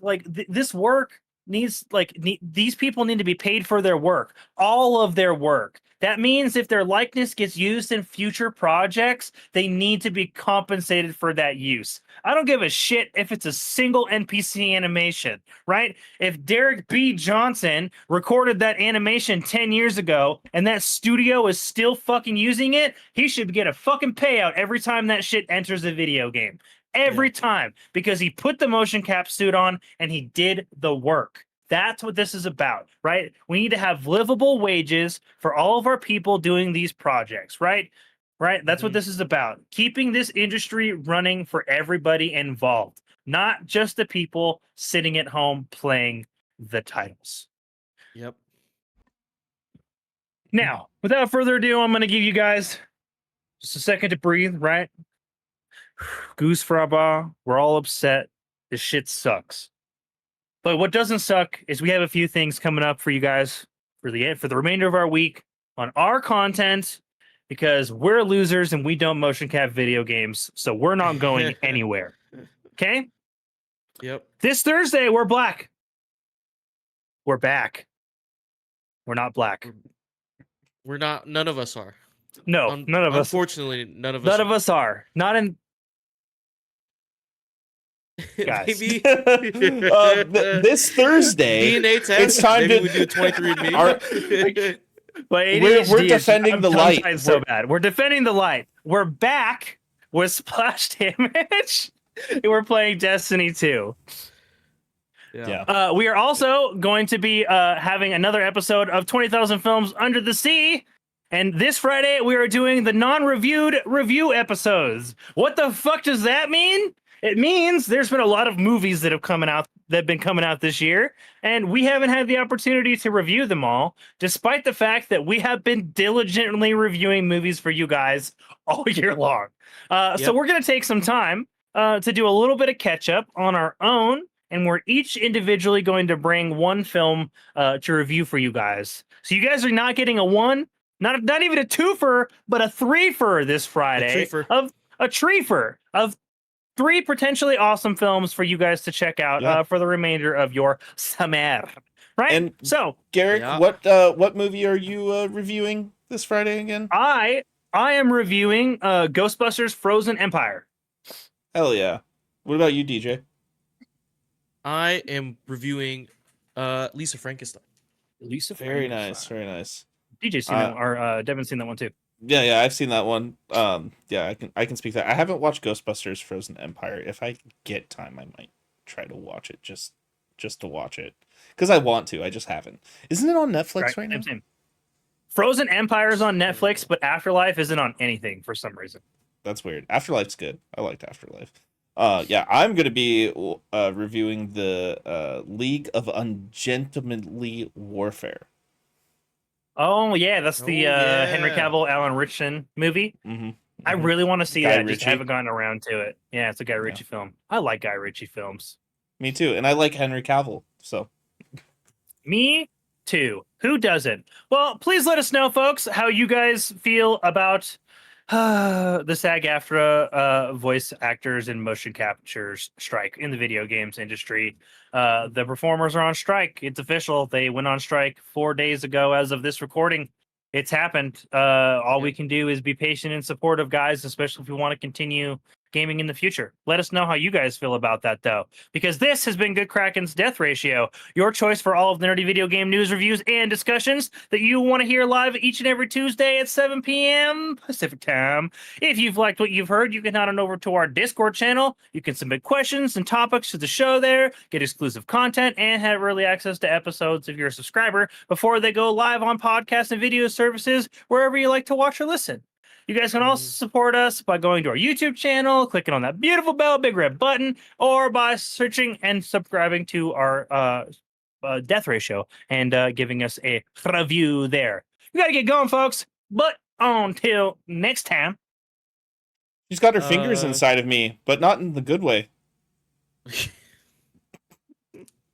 Speaker 1: work these people need to be paid for their work, all of their work. That means if their likeness gets used in future projects, they need to be compensated for that use. I don't give a shit if it's a single NPC animation, right? If Derek B. Johnson recorded that animation 10 years ago and that studio is still fucking using it, he should get a fucking payout every time that shit enters a video game. Every time, because he put the motion cap suit on and he did the work. That's what this is about, right? We need to have livable wages for all of our people doing these projects, right? Right? That's what this is about. Keeping this industry running for everybody involved, not just the people sitting at home playing the titles.
Speaker 3: Yep.
Speaker 1: Now, without further ado, I'm going to give you guys just a second to breathe, right? Goose Fraba, we're all upset. This shit sucks. But what doesn't suck is we have a few things coming up for you guys for the remainder of our week on our content, because we're losers and we don't motion cap video games, so we're not going anywhere. Okay?
Speaker 3: Yep.
Speaker 1: This Thursday, we're black. We're back. We're not black.
Speaker 3: We're not. None of us are.
Speaker 1: No, none of us.
Speaker 3: Unfortunately, none of us.
Speaker 1: None of us are. Not in. Guys.
Speaker 3: Maybe
Speaker 2: This Thursday,
Speaker 3: DNA test.
Speaker 2: it's time
Speaker 3: Maybe
Speaker 2: to
Speaker 3: we do a 23andMe.
Speaker 1: But
Speaker 2: we're defending the light.
Speaker 1: So bad. We're defending the light. We're back with Splash Damage. We're playing Destiny 2.
Speaker 3: Yeah.
Speaker 1: We are also going to be having another episode of 20,000 Films Under the Sea. And this Friday, we are doing the non-reviewed review episodes. What the fuck does that mean? It means there's been a lot of movies that have been coming out this year, and we haven't had the opportunity to review them all, despite the fact that we have been diligently reviewing movies for you guys all year long. So we're going to take some time to do a little bit of catch up on our own, and we're each individually going to bring one film to review for you guys. So you guys are not getting a one, not even a twofer, but a threefer this Friday a treefer of 3 potentially awesome films for you guys to check out for the remainder of your summer. Right?
Speaker 2: And
Speaker 1: so,
Speaker 2: Garrick, what movie are you reviewing this Friday again?
Speaker 1: I am reviewing Ghostbusters Frozen Empire.
Speaker 2: Hell yeah. What about you, DJ?
Speaker 3: I am reviewing Lisa Frankenstein.
Speaker 2: Very nice, very nice.
Speaker 1: DJ's seen that, or Devin's seen that one too.
Speaker 2: Yeah, I've seen that one. Yeah, I can speak that. I haven't watched Ghostbusters Frozen Empire. If I get time, I might try to watch it just to watch it, because I want to. I just haven't. Isn't it on Netflix right now?
Speaker 1: Same. Frozen Empire is on Netflix, but Afterlife isn't on anything for some reason.
Speaker 2: That's weird. Afterlife's good. I liked Afterlife. Yeah, I'm gonna be reviewing the League of Ungentlemanly Warfare.
Speaker 1: Oh yeah, that's the Henry Cavill, Alan Richardson movie.
Speaker 2: Mm-hmm.
Speaker 1: I really want to see
Speaker 2: Guy
Speaker 1: that. Just
Speaker 2: Ritchie.
Speaker 1: haven't gotten around to it. Yeah, it's a Guy Ritchie film. I like Guy Ritchie films.
Speaker 2: Me too, and I like Henry Cavill. So.
Speaker 1: Me too. Who doesn't? Well, please let us know, folks, how you guys feel about the SAG AFTRA voice actors and motion captures strike in the video games industry. The performers are on strike. It's official. They went on strike 4 days ago as of this recording. It's happened. All we can do is be patient and supportive, guys, especially if we want to continue gaming in the future. Let us know how you guys feel about that, though, because this has been Good Kraken's Death Ratio, your choice for all of the nerdy video game news, reviews, and discussions that you want to hear live each and every Tuesday at 7 p.m. Pacific time. If you've liked what you've heard, you can head on over to our Discord channel. You can submit questions and topics to the show there, get exclusive content, and have early access to episodes if you're a subscriber before they go live on podcast and video services wherever you like to watch or listen. You guys can also support us by going to our YouTube channel, clicking on that beautiful bell, big red button, or by searching and subscribing to our Death Ratio and giving us a review there. We got to get going, folks. But until next time.
Speaker 2: She's got her fingers inside of me, but not in the good way.